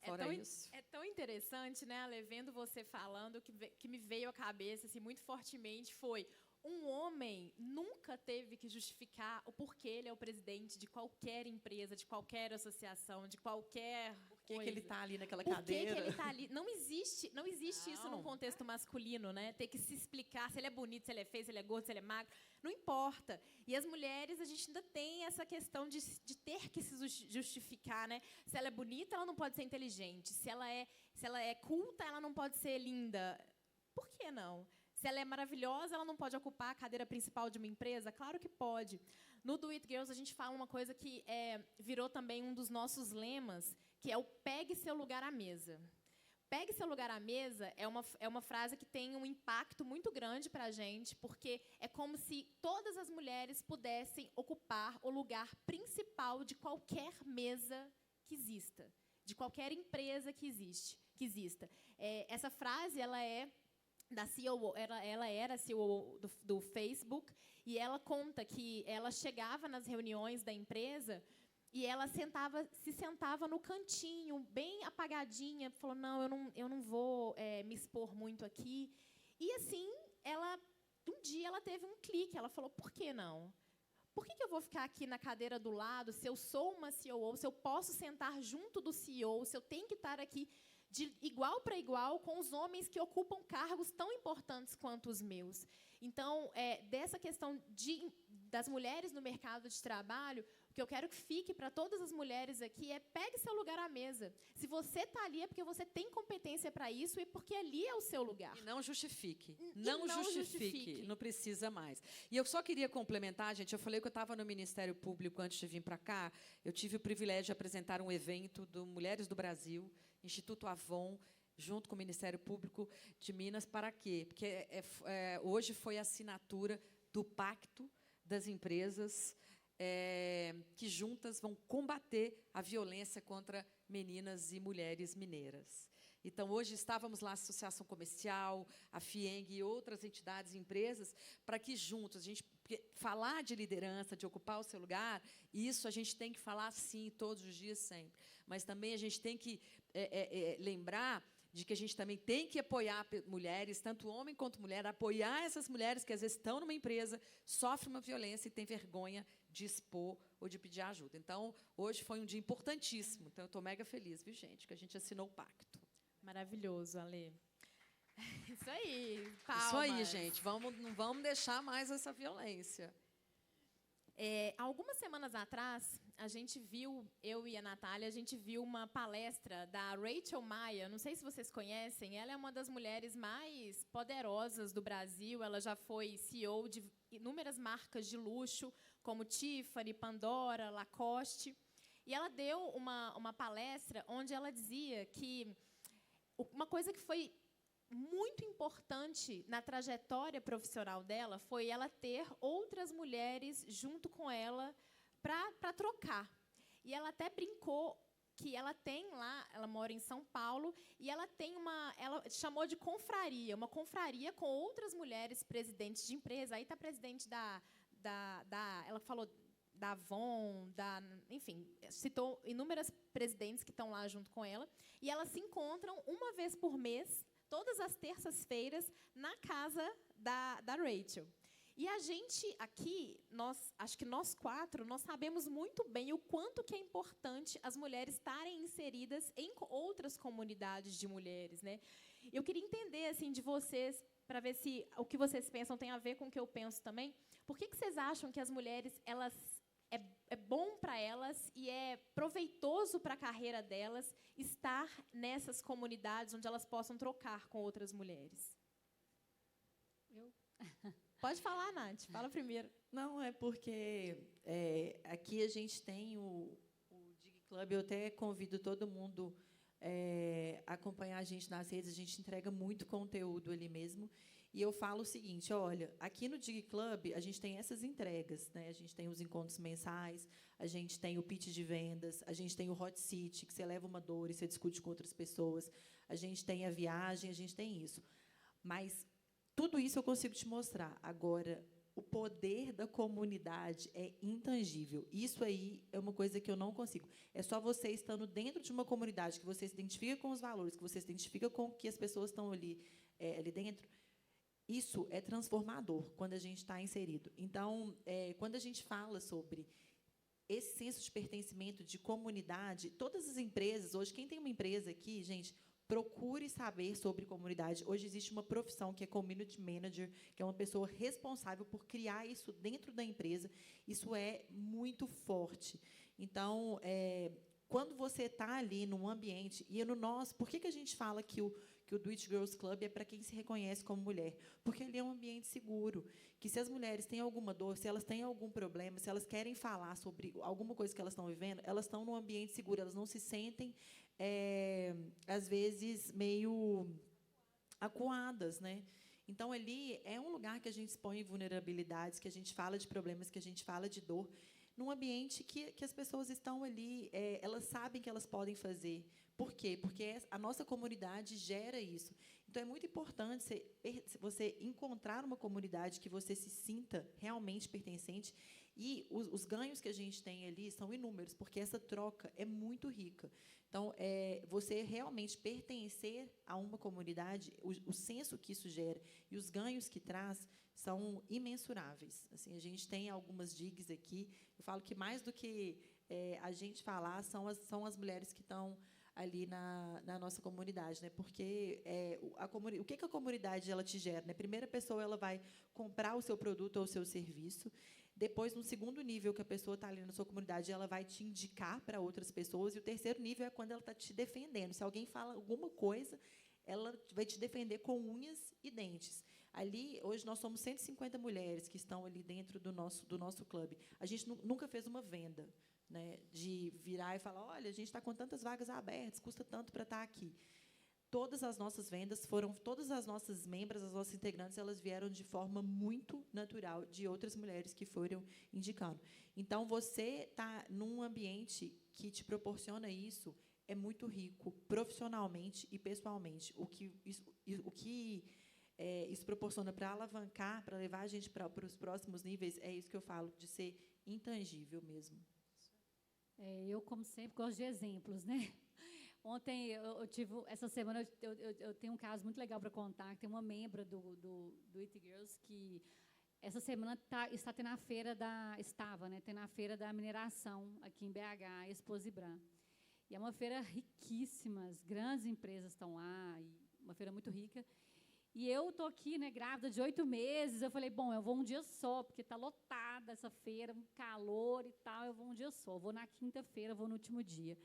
Fora isso. É tão interessante, né, Ale, vendo você falando, que me veio à cabeça assim, muito fortemente foi: um homem nunca teve que justificar o porquê ele é o presidente de qualquer empresa, de qualquer associação, de qualquer coisa. Que ele está ali naquela Por cadeira? que ele está ali? Não existe isso num contexto masculino, né? Ter que se explicar se ele é bonito, se ele é feio, se ele é gordo, se ele é magro. Não importa. E as mulheres, a gente ainda tem essa questão de ter que se justificar, né? Se ela é bonita, ela não pode ser inteligente. Se ela é culta, ela não pode ser linda. Por que não? Se ela é maravilhosa, ela não pode ocupar a cadeira principal de uma empresa? Claro que pode. No Do It Girls, a gente fala uma coisa que virou também um dos nossos lemas, que é o pegue seu lugar à mesa. Pegue seu lugar à mesa é uma frase que tem um impacto muito grande para a gente, porque é como se todas as mulheres pudessem ocupar o lugar principal de qualquer mesa que exista, de qualquer empresa que exista. Essa frase, ela é da CEO, ela era CEO do Facebook, e ela conta que ela chegava nas reuniões da empresa e ela se sentava no cantinho, bem apagadinha, falou: não, eu não vou me expor muito aqui. E assim, um dia ela teve um clique, ela falou: por que não? Por que eu vou ficar aqui na cadeira do lado, se eu sou uma CEO, se eu posso sentar junto do CEO, se eu tenho que estar aqui de igual para igual com os homens que ocupam cargos tão importantes quanto os meus? Então, dessa questão das mulheres no mercado de trabalho, que eu quero que fique para todas as mulheres aqui é: pegue seu lugar à mesa. Se você está ali é porque você tem competência para isso e porque ali é o seu lugar. E não justifique. E Não não justifique. justifique. Não precisa mais. E eu só queria complementar, gente. Eu falei que eu estava no Ministério Público antes de vir para cá. Eu tive o privilégio de apresentar um evento do Mulheres do Brasil, Instituto Avon, junto com o Ministério Público de Minas. Para quê? Porque hoje foi a assinatura do Pacto das Empresas que juntas vão combater a violência contra meninas e mulheres mineiras. Então, hoje estávamos lá, a Associação Comercial, a FIENG e outras entidades e empresas, para que juntos, porque falar de liderança, de ocupar o seu lugar, isso a gente tem que falar, sim, todos os dias, sempre. Mas também a gente tem que lembrar de que a gente também tem que apoiar mulheres, tanto homem quanto mulher, apoiar essas mulheres que, às vezes, estão numa empresa, sofrem uma violência e têm vergonha de expor ou de pedir ajuda. Então, hoje foi um dia importantíssimo. Então, eu estou mega feliz, viu, gente, que a gente assinou o pacto. Maravilhoso, Ale. Isso aí, palmas. Isso aí, gente. Não vamos deixar mais essa violência. Algumas semanas atrás, a gente viu, eu e a Natália, a gente viu uma palestra da Rachel Maia. Não sei se vocês conhecem. Ela é uma das mulheres mais poderosas do Brasil. Ela já foi CEO de inúmeras marcas de luxo, como Tiffany, Pandora, Lacoste. E ela deu uma palestra onde ela dizia que uma coisa que foi muito importante na trajetória profissional dela foi ela ter outras mulheres junto com ela para trocar. E ela até brincou que ela tem lá, ela mora em São Paulo, e ela tem ela chamou de confraria, uma confraria com outras mulheres presidentes de empresa. Aí está a presidente ela falou da Avon, enfim, citou inúmeras presidentes que estão lá junto com ela, e elas se encontram uma vez por mês, todas as terças-feiras, na casa da Rachel. E a gente aqui, acho que nós quatro, nós sabemos muito bem o quanto que é importante as mulheres estarem inseridas em outras comunidades de mulheres, né? Eu queria entender assim de vocês, para ver se o que vocês pensam tem a ver com o que eu penso também. Por que vocês acham que as mulheres, é bom para elas e é proveitoso para a carreira delas estar nessas comunidades onde elas possam trocar com outras mulheres? Pode falar, Nath. Fala primeiro. Não, é porque aqui a gente tem o Dig Club. Eu até convido todo mundo a acompanhar a gente nas redes. A gente entrega muito conteúdo ali mesmo. E eu falo o seguinte, olha, aqui no Dig Club a gente tem essas entregas, né? A gente tem os encontros mensais, a gente tem o pitch de vendas, a gente tem o hot seat, que você leva uma dor e você discute com outras pessoas, a gente tem a viagem, a gente tem isso. Mas tudo isso eu consigo te mostrar. Agora, o poder da comunidade é intangível. Isso aí é uma coisa que eu não consigo. É só você estando dentro de uma comunidade que você se identifica com os valores, que você se identifica com o que as pessoas estão ali dentro. Isso é transformador quando a gente está inserido. Então, quando a gente fala sobre esse senso de pertencimento, de comunidade, todas as empresas, hoje, quem tem uma empresa aqui, gente, procure saber sobre comunidade. Hoje existe uma profissão que é Community Manager, que é uma pessoa responsável por criar isso dentro da empresa. Isso é muito forte. Então, quando você está ali num ambiente, e no nosso, por que a gente fala que o Do It Girls Club é para quem se reconhece como mulher? Porque ele é um ambiente seguro, que se as mulheres têm alguma dor, se elas têm algum problema, se elas querem falar sobre alguma coisa que elas estão vivendo, elas estão num ambiente seguro, elas não se sentem, às vezes, meio acuadas, né? Então, ali é um lugar que a gente expõe vulnerabilidades, que a gente fala de problemas, que a gente fala de dor, num ambiente que as pessoas estão ali, elas sabem que elas podem fazer. Por quê? Porque a nossa comunidade gera isso. Então, é muito importante você encontrar uma comunidade que você se sinta realmente pertencente. E os ganhos que a gente tem ali são inúmeros, porque essa troca é muito rica. Então, você realmente pertencer a uma comunidade, o senso que isso gera e os ganhos que traz são imensuráveis. Assim, a gente tem algumas digs aqui. Eu falo que mais do que a gente falar são as mulheres que estão ali na nossa comunidade, né? Porque o que a comunidade ela te gera, né? Primeira pessoa ela vai comprar o seu produto ou o seu serviço, Depois, no segundo nível, que a pessoa está ali na sua comunidade, ela vai te indicar para outras pessoas. E o terceiro nível é quando ela está te defendendo. Se alguém fala alguma coisa, ela vai te defender com unhas e dentes. Ali, hoje, nós somos 150 mulheres que estão ali dentro do nosso clube. A gente nunca fez uma venda, né, de virar e falar, olha, a gente está com tantas vagas abertas, custa tanto para estar aqui. Todas as nossas vendas todas as nossas membros, as nossas integrantes, elas vieram de forma muito natural de outras mulheres que foram indicando. Então, você está num ambiente que te proporciona isso, é muito rico, profissionalmente e pessoalmente. O que isso proporciona para alavancar, para levar a gente para os próximos níveis, é isso que eu falo, de ser intangível mesmo. Eu, como sempre, gosto de exemplos, né? Ontem, eu tive, essa semana, eu tenho um caso muito legal para contar, que tem uma membra do It Girls que, essa semana, está tendo a feira tendo a feira da mineração aqui em BH, Exposibran. E é uma feira riquíssima, as grandes empresas estão lá, e uma feira muito rica. E eu estou aqui, né, grávida de 8 meses, eu falei, bom, eu vou um dia só, porque está lotada essa feira, um calor e tal, eu vou um dia só, eu vou na quinta-feira, vou no último dia.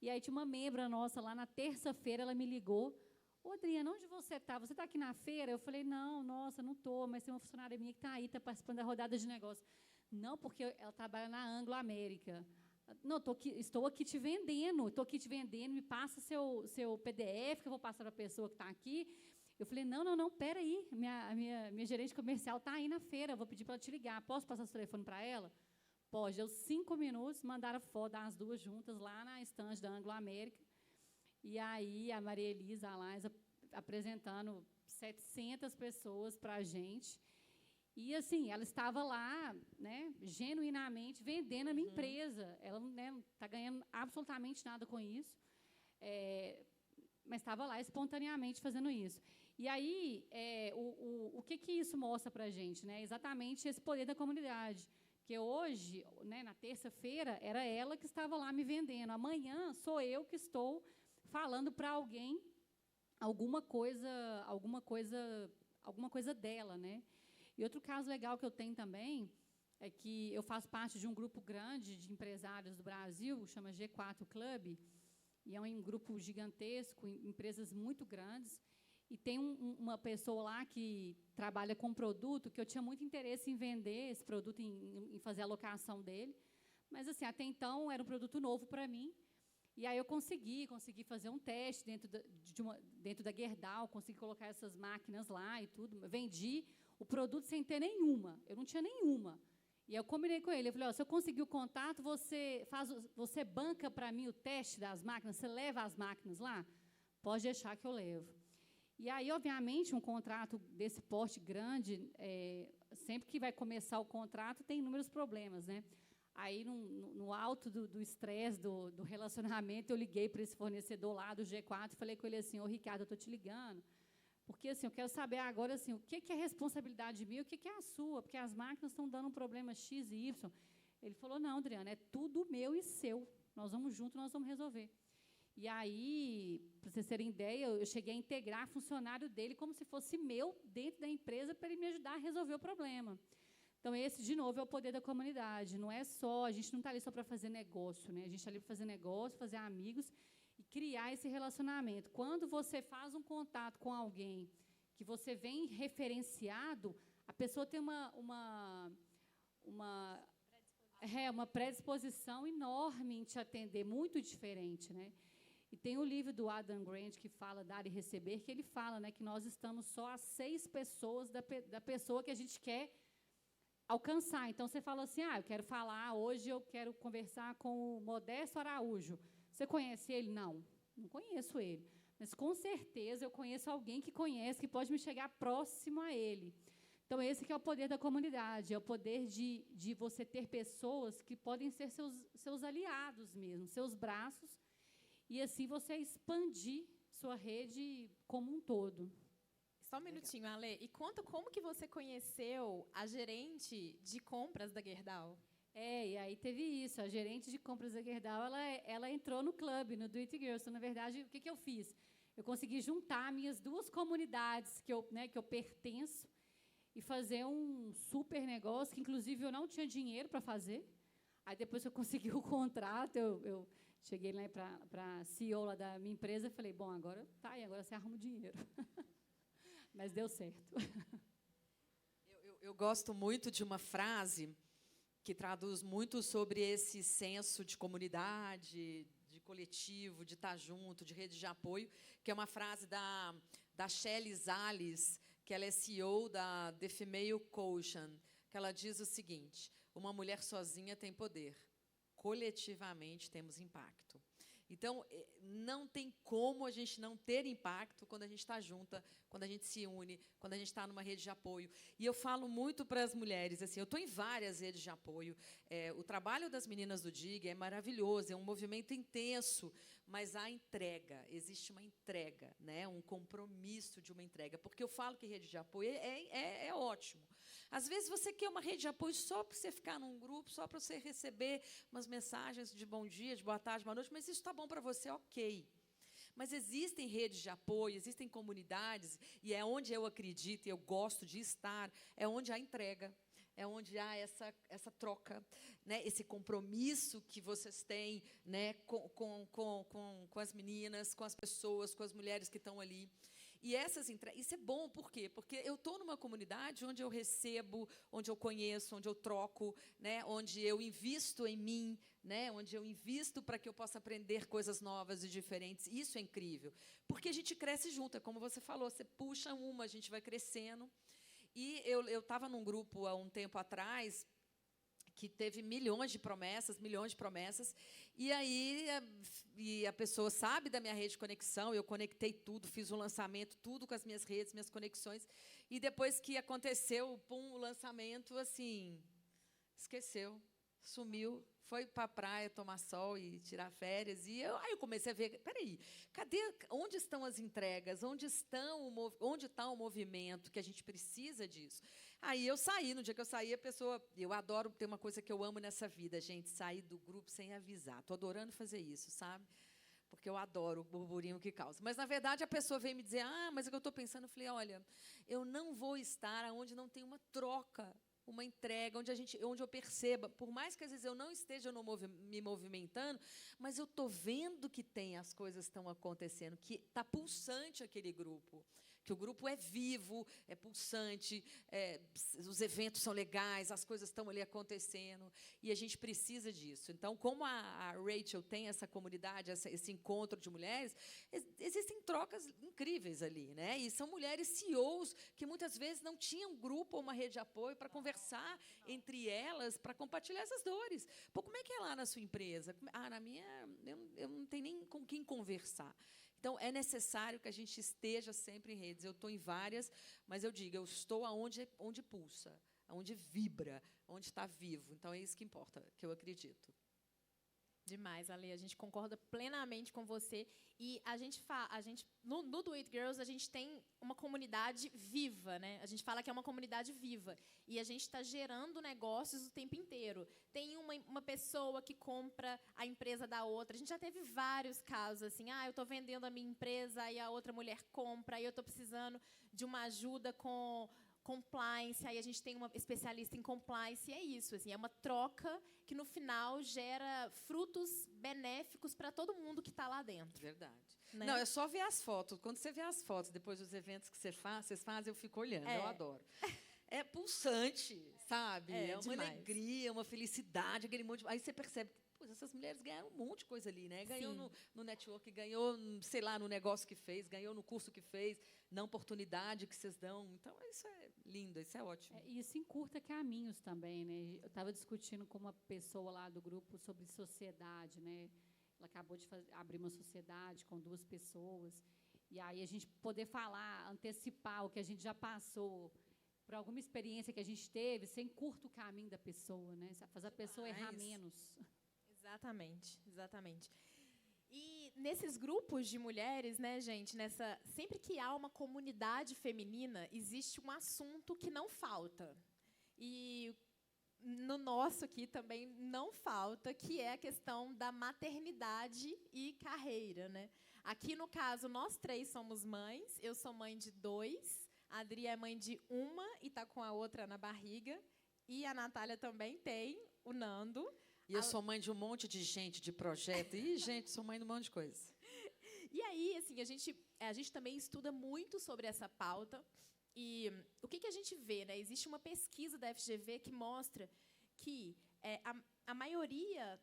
E aí tinha uma membra nossa lá, na terça-feira, ela me ligou, ô, Adriana, onde você está? Você está aqui na feira? Eu falei, não, nossa, não estou, mas tem uma funcionária minha que está aí, está participando da rodada de negócio. Não, porque ela trabalha na Anglo América. Não, estou aqui te vendendo, me passa seu PDF, que eu vou passar para a pessoa que está aqui. Eu falei, não, peraí, minha gerente comercial está aí na feira, eu vou pedir para ela te ligar, posso passar o telefone para ela? Pode, deu 5 minutos, mandaram foto das duas juntas lá na estande da Anglo América, e aí a Maria Elisa, lá, apresentando 700 pessoas para a gente, e assim, ela estava lá, né, genuinamente vendendo a minha empresa, ela não está ganhando absolutamente nada com isso, mas estava lá espontaneamente fazendo isso. E aí, o que isso mostra para a gente? Né? Exatamente esse poder da comunidade. Porque hoje, né, na terça-feira, era ela que estava lá me vendendo. Amanhã, sou eu que estou falando para alguém alguma coisa dela. Né? E outro caso legal que eu tenho também é que eu faço parte de um grupo grande de empresários do Brasil, chama G4 Club, e é um grupo gigantesco, empresas muito grandes. E tem uma pessoa lá que trabalha com produto, que eu tinha muito interesse em vender esse produto, em fazer a locação dele. Mas, assim, até então, era um produto novo para mim. E aí eu consegui fazer um teste dentro da Gerdau, consegui colocar essas máquinas lá e tudo. Vendi o produto sem ter nenhuma. Eu não tinha nenhuma. E eu combinei com ele. Eu falei, se eu conseguir o contato, você banca para mim o teste das máquinas? Você leva as máquinas lá? Pode deixar que eu levo. E aí, obviamente, um contrato desse porte grande, sempre que vai começar o contrato, tem inúmeros problemas. Né? Aí, no alto do estresse, do relacionamento, eu liguei para esse fornecedor lá do G4 e falei com ele assim, ô, Ricardo, eu estou te ligando, porque assim, eu quero saber agora assim, o que é responsabilidade minha e o que é a sua, porque as máquinas estão dando um problema X e Y. Ele falou, não, Adriana, é tudo meu e seu. Nós vamos juntos, nós vamos resolver. E aí, para vocês terem ideia, eu cheguei a integrar funcionário dele como se fosse meu dentro da empresa para ele me ajudar a resolver o problema. Então, esse, de novo, é o poder da comunidade. Não é só, a gente não está ali só para fazer negócio, né? A gente está ali para fazer negócio, fazer amigos e criar esse relacionamento. Quando você faz um contato com alguém que você vem referenciado, a pessoa tem uma predisposição enorme em te atender, muito diferente, né? E tem o livro do Adam Grant, que fala Dar e Receber, que ele fala, né, que nós estamos só a 6 pessoas da pessoa que a gente quer alcançar. Então, você fala assim, eu quero falar, hoje eu quero conversar com o Modesto Araújo. Você conhece ele? Não conheço ele. Mas, com certeza, eu conheço alguém que conhece, que pode me chegar próximo a ele. Então, esse que é o poder da comunidade, é o poder de você ter pessoas que podem ser seus aliados mesmo, seus braços, e assim você expandir sua rede como um todo. Só um minutinho, Ale. E conta como que você conheceu a gerente de compras da Gerdau. E aí teve isso. A gerente de compras da Gerdau, ela entrou no clube, no Do It Girls. Então, na verdade, o que eu fiz? Eu consegui juntar minhas 2 comunidades que eu pertenço, e fazer um super negócio, que, inclusive, eu não tinha dinheiro para fazer. Aí, depois que eu consegui o contrato, eu cheguei lá para a CEO lá da minha empresa e falei, bom, agora tá aí, agora você arruma o dinheiro. Mas deu certo. Eu gosto muito de uma frase que traduz muito sobre esse senso de comunidade, de coletivo, de estar junto, de rede de apoio, que é uma frase da Shelley Zales, que ela é CEO da The Female Quotient, que ela diz o seguinte: uma mulher sozinha tem poder, coletivamente temos impacto. Então, não tem como a gente não ter impacto quando a gente está junta, quando a gente se une, quando a gente está numa rede de apoio. E eu falo muito para as mulheres, assim, eu estou em várias redes de apoio. O trabalho das meninas do DIG é maravilhoso, é um movimento intenso, mas há entrega, existe uma entrega, né, um compromisso de uma entrega. Porque eu falo que rede de apoio é ótimo. Às vezes, você quer uma rede de apoio só para você ficar num grupo, só para você receber umas mensagens de bom dia, de boa tarde, boa noite, mas isso está bom para você, ok. Mas existem redes de apoio, existem comunidades, e é onde eu acredito e eu gosto de estar, é onde há entrega, é onde há essa troca, né, esse compromisso que vocês têm, né, com as meninas, com as pessoas, com as mulheres que estão ali. E isso é bom, por quê? Porque eu estou numa comunidade onde eu recebo, onde eu conheço, onde eu troco, né, onde eu invisto em mim, né, onde eu invisto para que eu possa aprender coisas novas e diferentes. Isso é incrível, porque a gente cresce junto, é como você falou, você puxa uma, a gente vai crescendo. E eu estava num grupo há um tempo atrás que teve milhões de promessas, e aí a pessoa sabe da minha rede de conexão, eu conectei tudo, fiz o lançamento, tudo com as minhas redes, minhas conexões, e depois que aconteceu, o lançamento, assim, esqueceu, sumiu, foi para a praia tomar sol e tirar férias, e aí eu comecei a ver, peraí, onde estão as entregas, onde está o movimento, que a gente precisa disso. Aí eu saí, no dia que eu saí, eu adoro, tem uma coisa que eu amo nessa vida, gente, sair do grupo sem avisar. Estou adorando fazer isso, sabe? Porque eu adoro o burburinho que causa. Mas, na verdade, a pessoa veio me dizer, mas é que eu estou pensando, eu falei, olha, eu não vou estar onde não tem uma troca, uma entrega, onde eu perceba, por mais que às vezes eu não esteja me movimentando, mas eu estou vendo que as coisas estão acontecendo, que está pulsante aquele grupo, que o grupo é vivo, é pulsante, os eventos são legais, as coisas estão ali acontecendo, e a gente precisa disso. Então, como a Rachel tem essa comunidade, esse encontro de mulheres, existem trocas incríveis ali, né? E são mulheres CEOs que muitas vezes não tinham grupo ou uma rede de apoio para conversar entre elas, para compartilhar essas dores. Pô, como é que é lá na sua empresa? Na minha, eu não tenho nem com quem conversar. Então, é necessário que a gente esteja sempre em redes. Eu estou em várias, mas eu digo, eu estou onde pulsa, onde vibra, onde está vivo. Então, é isso que importa, que eu acredito. Demais, Ale, a gente concorda plenamente com você. E no Do It Girls, a gente tem uma comunidade viva, né? A gente fala que é uma comunidade viva. E a gente está gerando negócios o tempo inteiro. Tem uma pessoa que compra a empresa da outra. A gente já teve vários casos assim. Eu estou vendendo a minha empresa, aí a outra mulher compra, aí eu estou precisando de uma ajuda com compliance, aí a gente tem uma especialista em compliance, e é isso, assim, é uma troca que, no final, gera frutos benéficos para todo mundo que está lá dentro. Verdade. Né? Não, é só ver as fotos. Quando você vê as fotos, depois dos eventos que vocês fazem, eu fico olhando, eu adoro. É pulsante, sabe? É uma demais. alegria, uma felicidade, aquele monte. Aí você percebe, essas mulheres ganharam um monte de coisa ali, né? Ganhou no network, ganhou, sei lá, no negócio que fez, ganhou no curso que fez, na oportunidade que vocês dão. Então, isso é lindo, isso é ótimo. Isso encurta caminhos também, né? Eu estava discutindo com uma pessoa lá do grupo sobre sociedade, né? Ela acabou de abrir uma sociedade com 2 pessoas, e aí a gente poder falar, antecipar o que a gente já passou, por alguma experiência que a gente teve, você encurta o caminho da pessoa, né? Você faz a pessoa errar menos. Exatamente. E nesses grupos de mulheres, né, gente, sempre que há uma comunidade feminina, existe um assunto que não falta. E no nosso aqui também não falta, que é a questão da maternidade e carreira, né? Aqui, no caso, nós 3 somos mães, eu sou mãe de 2, A Adri é mãe de uma e está com a outra na barriga. E a Natália também tem o Nando. E eu sou mãe de um monte de gente, de projeto. Ih, gente, sou mãe de um monte de coisa. E aí, assim, a gente também estuda muito sobre essa pauta. E o que a gente vê, né? Existe uma pesquisa da FGV que mostra que a maioria,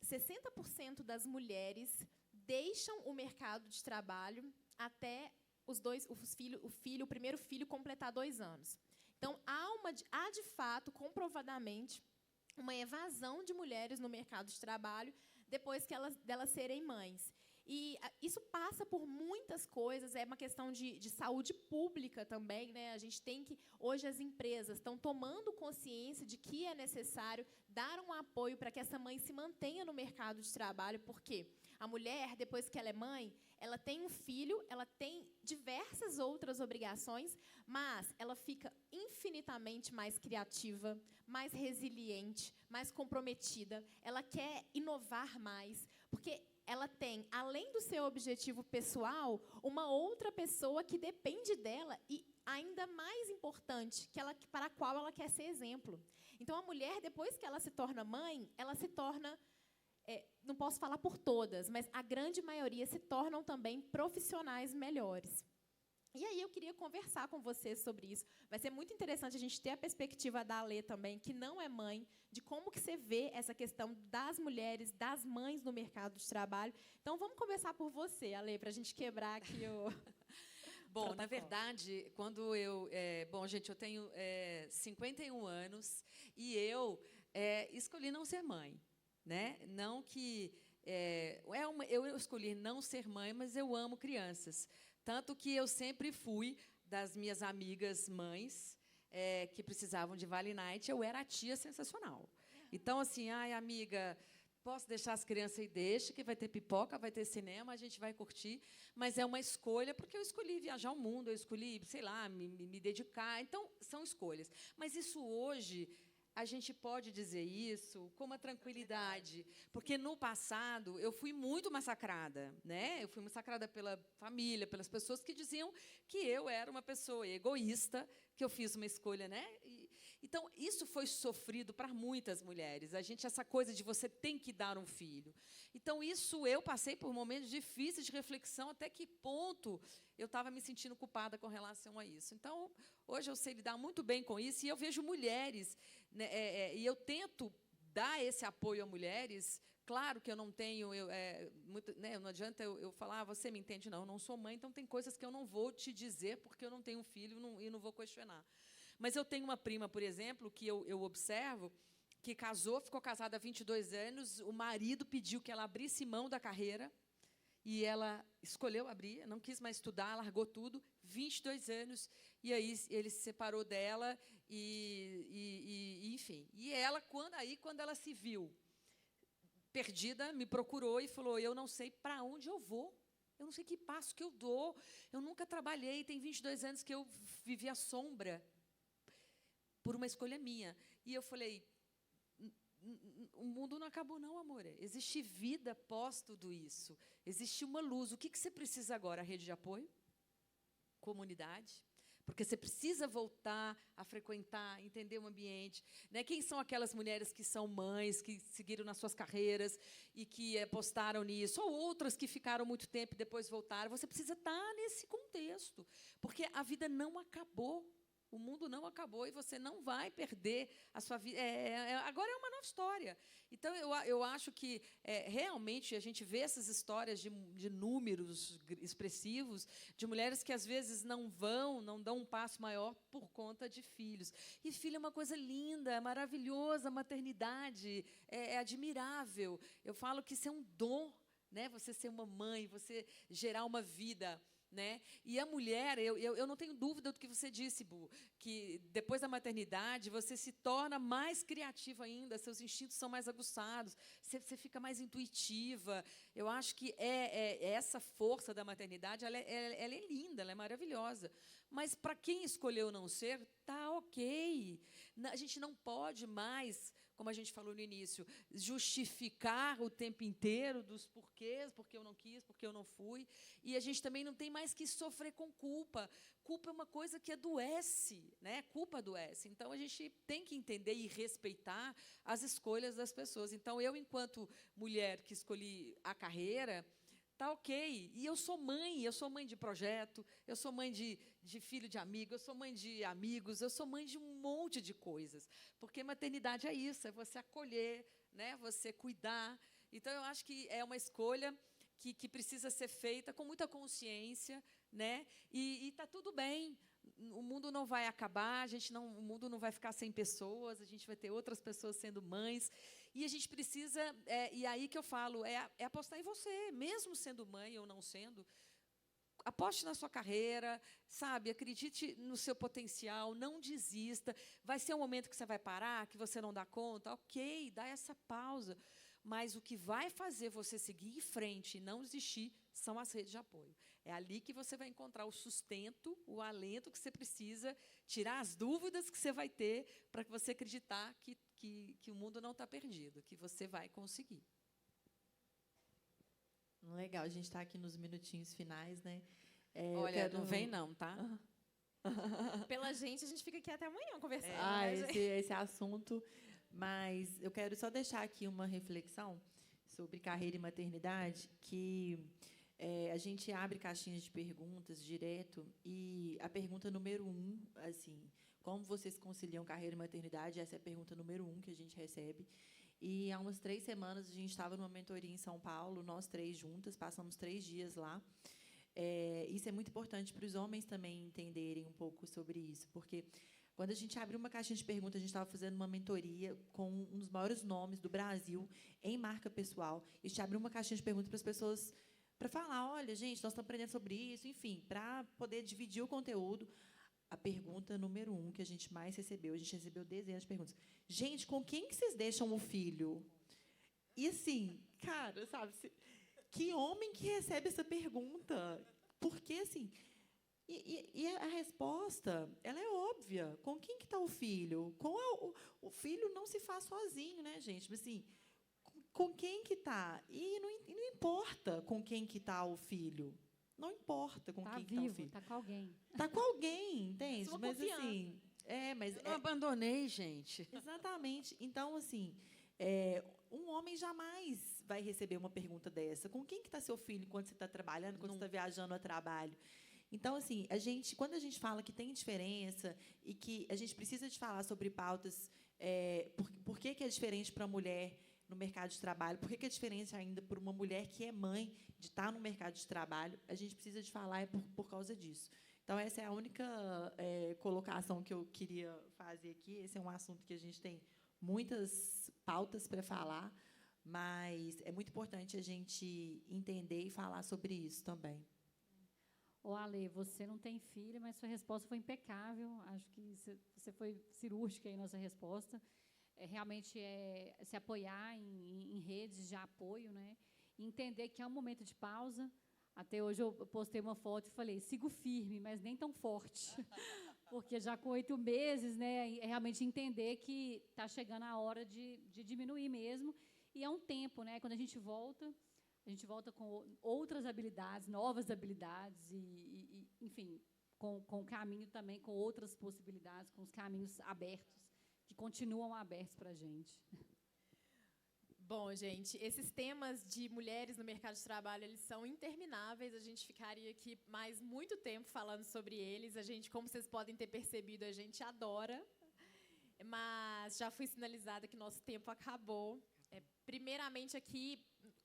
60% das mulheres deixam o mercado de trabalho até o primeiro filho completar 2 anos. Então, há de fato, comprovadamente, uma evasão de mulheres no mercado de trabalho depois delas serem mães. E isso passa por muitas coisas, é uma questão de saúde pública também, né? A gente tem que... Hoje, as empresas estão tomando consciência de que é necessário dar um apoio para que essa mãe se mantenha no mercado de trabalho, porque a mulher, depois que ela é mãe, ela tem um filho, ela tem diversas outras obrigações, mas ela fica infinitamente mais criativa, mais resiliente, mais comprometida. Ela quer inovar mais, porque ela tem, além do seu objetivo pessoal, uma outra pessoa que depende dela e, ainda mais importante, para a qual ela quer ser exemplo. Então, a mulher, depois que ela se torna mãe, ela se torna... não posso falar por todas, mas a grande maioria se tornam também profissionais melhores. E aí eu queria conversar com vocês sobre isso. Vai ser muito interessante a gente ter a perspectiva da Alê também, que não é mãe, de como que você vê essa questão das mulheres, das mães no mercado de trabalho. Então, vamos começar por você, Alê, para a gente quebrar aqui o... Bom, na verdade, quando eu... bom, gente, eu tenho 51 anos e eu escolhi não ser mãe. Né? Não que... eu escolhi não ser mãe, mas eu amo crianças. Tanto que eu sempre fui das minhas amigas mães que precisavam de Vale Night, eu era a tia sensacional. Então, assim, ai, amiga, posso deixar as crianças aí? Deixa, que vai ter pipoca, vai ter cinema, a gente vai curtir. Mas é uma escolha, porque eu escolhi viajar o mundo, eu escolhi, sei lá, me dedicar. Então, são escolhas. Mas isso hoje... A gente pode dizer isso com uma tranquilidade, porque no passado eu fui muito massacrada, né? Eu fui massacrada pela família, pelas pessoas que diziam que eu era uma pessoa egoísta, que eu fiz uma escolha, né? Então isso foi sofrido para muitas mulheres. Essa coisa de você tem que dar um filho. Então isso eu passei por momentos difíceis de reflexão, até que ponto eu estava me sentindo culpada com relação a isso. Então hoje eu sei lidar muito bem com isso e eu vejo mulheres, né, e eu tento dar esse apoio a mulheres. Claro que eu não tenho, né, não adianta eu falar, você me entende? Não, eu não sou mãe, então tem coisas que eu não vou te dizer porque eu não tenho filho e não vou questionar. Mas eu tenho uma prima, por exemplo, que eu observo, que casou, ficou casada há 22 anos, o marido pediu que ela abrisse mão da carreira, e ela escolheu abrir, não quis mais estudar, largou tudo, 22 anos, e aí ele se separou dela, enfim. E ela, quando ela se viu perdida, me procurou e falou, eu não sei para onde eu vou, eu não sei que passo que eu dou, eu nunca trabalhei, tem 22 anos que eu vivi à sombra, por uma escolha minha. E eu falei, o mundo não acabou não, amor. Existe vida após tudo isso. Existe uma luz. O que você precisa agora? A rede de apoio? Comunidade? Porque você precisa voltar a frequentar, entender o ambiente. Né? Quem são aquelas mulheres que são mães, que seguiram nas suas carreiras e que apostaram nisso? Ou outras que ficaram muito tempo e depois voltaram. Você precisa estar nesse contexto. Porque a vida não acabou. O mundo não acabou e você não vai perder a sua vida. Agora é uma nova história. Então, eu acho que, realmente, a gente vê essas histórias de números expressivos, de mulheres que, às vezes, não dão um passo maior por conta de filhos. E filho é uma coisa linda, é maravilhosa, a maternidade é admirável. Eu falo que isso é um dom, né? Você ser uma mãe, você gerar uma vida. Né? E a mulher, eu não tenho dúvida do que você disse, Bu, que depois da maternidade você se torna mais criativa ainda, seus instintos são mais aguçados, você fica mais intuitiva. Eu acho que essa força da maternidade, ela é linda, ela é maravilhosa. Mas para quem escolheu não ser, tá ok. A gente não pode mais como a gente falou no início, justificar o tempo inteiro dos porquês, porque eu não quis, porque eu não fui. E a gente também não tem mais que sofrer com culpa. Culpa é uma coisa que adoece, né? Culpa adoece. Então, a gente tem que entender e respeitar as escolhas das pessoas. Então, eu, enquanto mulher que escolhi a carreira, tá ok. E eu sou mãe de projeto, eu sou mãe de filho de amigo, eu sou mãe de amigos, eu sou mãe de um monte de coisas. Porque maternidade é isso, é você acolher, né? Você cuidar. Então, eu acho que é uma escolha que precisa ser feita com muita consciência, né? E está tudo bem. O mundo não vai acabar, o mundo não vai ficar sem pessoas, a gente vai ter outras pessoas sendo mães. E a gente precisa, e aí que eu falo, é apostar em você, mesmo sendo mãe ou não sendo. Aposte na sua carreira, sabe? Acredite no seu potencial, não desista. Vai ser um momento que você vai parar, que você não dá conta, ok, dá essa pausa. Mas o que vai fazer você seguir em frente e não desistir são as redes de apoio. É ali que você vai encontrar o sustento, o alento que você precisa, tirar as dúvidas que você vai ter para que você acreditar que o mundo não está perdido, que você vai conseguir. Legal, a gente está aqui nos minutinhos finais, né? Olha, não vem não, tá? Pela gente, a gente fica aqui até amanhã conversando. Esse assunto. Mas eu quero só deixar aqui uma reflexão sobre carreira e maternidade, que a gente abre caixinhas de perguntas direto, e a pergunta número 1, assim, como vocês conciliam carreira e maternidade? Essa é a pergunta número 1 que a gente recebe. E há umas 3 semanas a gente estava numa mentoria em São Paulo, nós 3 juntas, passamos 3 dias lá. Isso é muito importante para os homens também entenderem um pouco sobre isso, porque quando a gente abriu uma caixinha de perguntas, a gente estava fazendo uma mentoria com um dos maiores nomes do Brasil em marca pessoal. E a gente abriu uma caixinha de perguntas para as pessoas, para falar, olha, gente, nós estamos aprendendo sobre isso, enfim, para poder dividir o conteúdo. A pergunta número 1 que a gente mais recebeu, a gente recebeu dezenas de perguntas. Gente, com quem que vocês deixam o filho? E assim, cara, sabe, que homem que recebe essa pergunta? Porque, assim, e a resposta, ela é óbvia. Com quem que está o filho? O filho não se faz sozinho, né, gente? Mas, assim, com quem que está? E não importa com quem que está o filho. Não importa com quem que está o filho. Está com alguém. Está com alguém, entende? Sua Mas, confiança. assim... Eu não abandonei, gente. Exatamente. Então, assim, um homem jamais vai receber uma pergunta dessa. Com quem que está seu filho quando você está trabalhando, quando você está viajando a trabalho? Então, assim, quando a gente fala que tem diferença e que a gente precisa de falar sobre pautas, por que é diferente para a mulher no mercado de trabalho, por que é diferente ainda para uma mulher que é mãe de estar no mercado de trabalho, a gente precisa de falar por causa disso. Então, essa é a única colocação que eu queria fazer aqui. Esse é um assunto que a gente tem muitas pautas para falar, mas é muito importante a gente entender e falar sobre isso também. Ô, Ale, você não tem filha, mas sua resposta foi impecável. Acho que você foi cirúrgica aí nessa resposta. Realmente se apoiar em redes de apoio, né? E entender que é um momento de pausa. Até hoje eu postei uma foto e falei, sigo firme, mas nem tão forte. Porque já com 8 meses, né, realmente entender que está chegando a hora de diminuir mesmo. E é um tempo, né? Quando a gente volta com outras habilidades, novas habilidades, enfim, com o caminho também, com outras possibilidades, com os caminhos abertos, que continuam abertos para a gente. Bom, gente, esses temas de mulheres no mercado de trabalho, eles são intermináveis. A gente ficaria aqui mais muito tempo falando sobre eles. A gente, como vocês podem ter percebido, a gente adora. Mas já fui sinalizada que nosso tempo acabou. Primeiramente, aqui,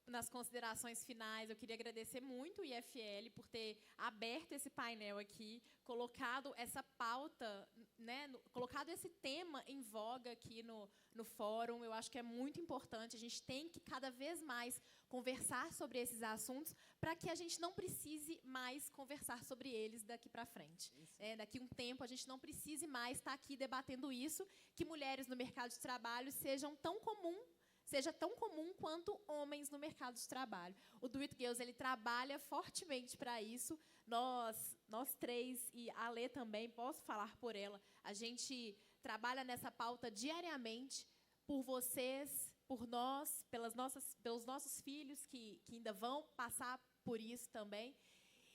nas considerações finais, eu queria agradecer muito o IFL por ter aberto esse painel aqui, colocado essa pauta, né, colocado esse tema em voga aqui no fórum. Eu acho que é muito importante. A gente tem que, cada vez mais, conversar sobre esses assuntos para que a gente não precise mais conversar sobre eles daqui para frente. Daqui a um tempo, a gente não precise mais estar aqui debatendo isso, que mulheres no mercado de trabalho seja tão comum quanto homens no mercado de trabalho. O Do It Girls, ele trabalha fortemente para isso. Nós 3, e a Lê também, posso falar por ela, a gente trabalha nessa pauta diariamente por vocês, por nós, pelos nossos filhos que ainda vão passar por isso também.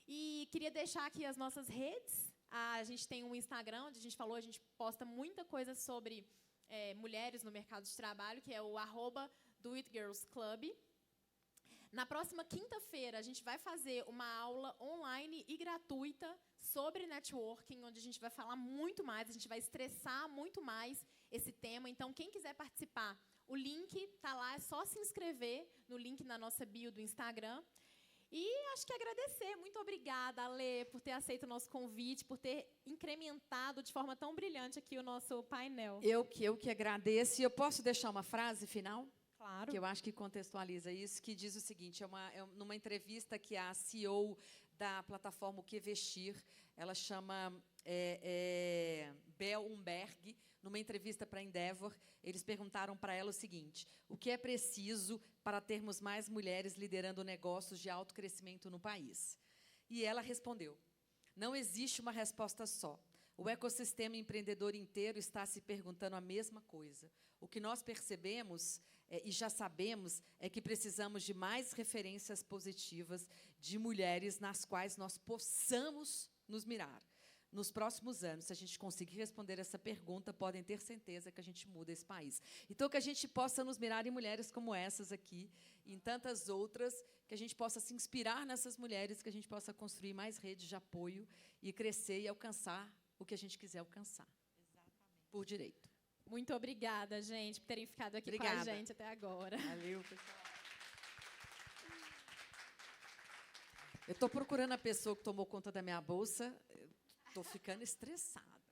E queria deixar aqui as nossas redes. A gente tem um Instagram, onde a gente falou, a gente posta muita coisa sobre mulheres no mercado de trabalho, que é o @doitgirlsclub. Na próxima quinta-feira, a gente vai fazer uma aula online e gratuita sobre networking, onde a gente vai falar muito mais, a gente vai estressar muito mais esse tema. Então, quem quiser participar, o link está lá, é só se inscrever no link na nossa bio do Instagram. E acho que agradecer. Muito obrigada, Ale, por ter aceito o nosso convite, por ter incrementado de forma tão brilhante aqui o nosso painel. Eu que agradeço. E eu posso deixar uma frase final? Claro. Que eu acho que contextualiza isso, que diz o seguinte, numa entrevista que a CEO da plataforma O Que Vestir, ela chama Bel Umberg, numa entrevista para a Endeavor, eles perguntaram para ela o seguinte: o que é preciso para termos mais mulheres liderando negócios de alto crescimento no país? E ela respondeu: não existe uma resposta só. O ecossistema empreendedor inteiro está se perguntando a mesma coisa. O que nós percebemos e já sabemos é que precisamos de mais referências positivas de mulheres nas quais nós possamos nos mirar. Nos próximos anos, se a gente conseguir responder essa pergunta, podem ter certeza que a gente muda esse país. Então, que a gente possa nos mirar em mulheres como essas aqui, e em tantas outras, que a gente possa se inspirar nessas mulheres, que a gente possa construir mais redes de apoio e crescer e alcançar o que a gente quiser alcançar. Exatamente. Por direito. Muito obrigada, gente, por terem ficado aqui com a gente até agora. Valeu, pessoal. Eu estou procurando a pessoa que tomou conta da minha bolsa. Estou ficando estressada.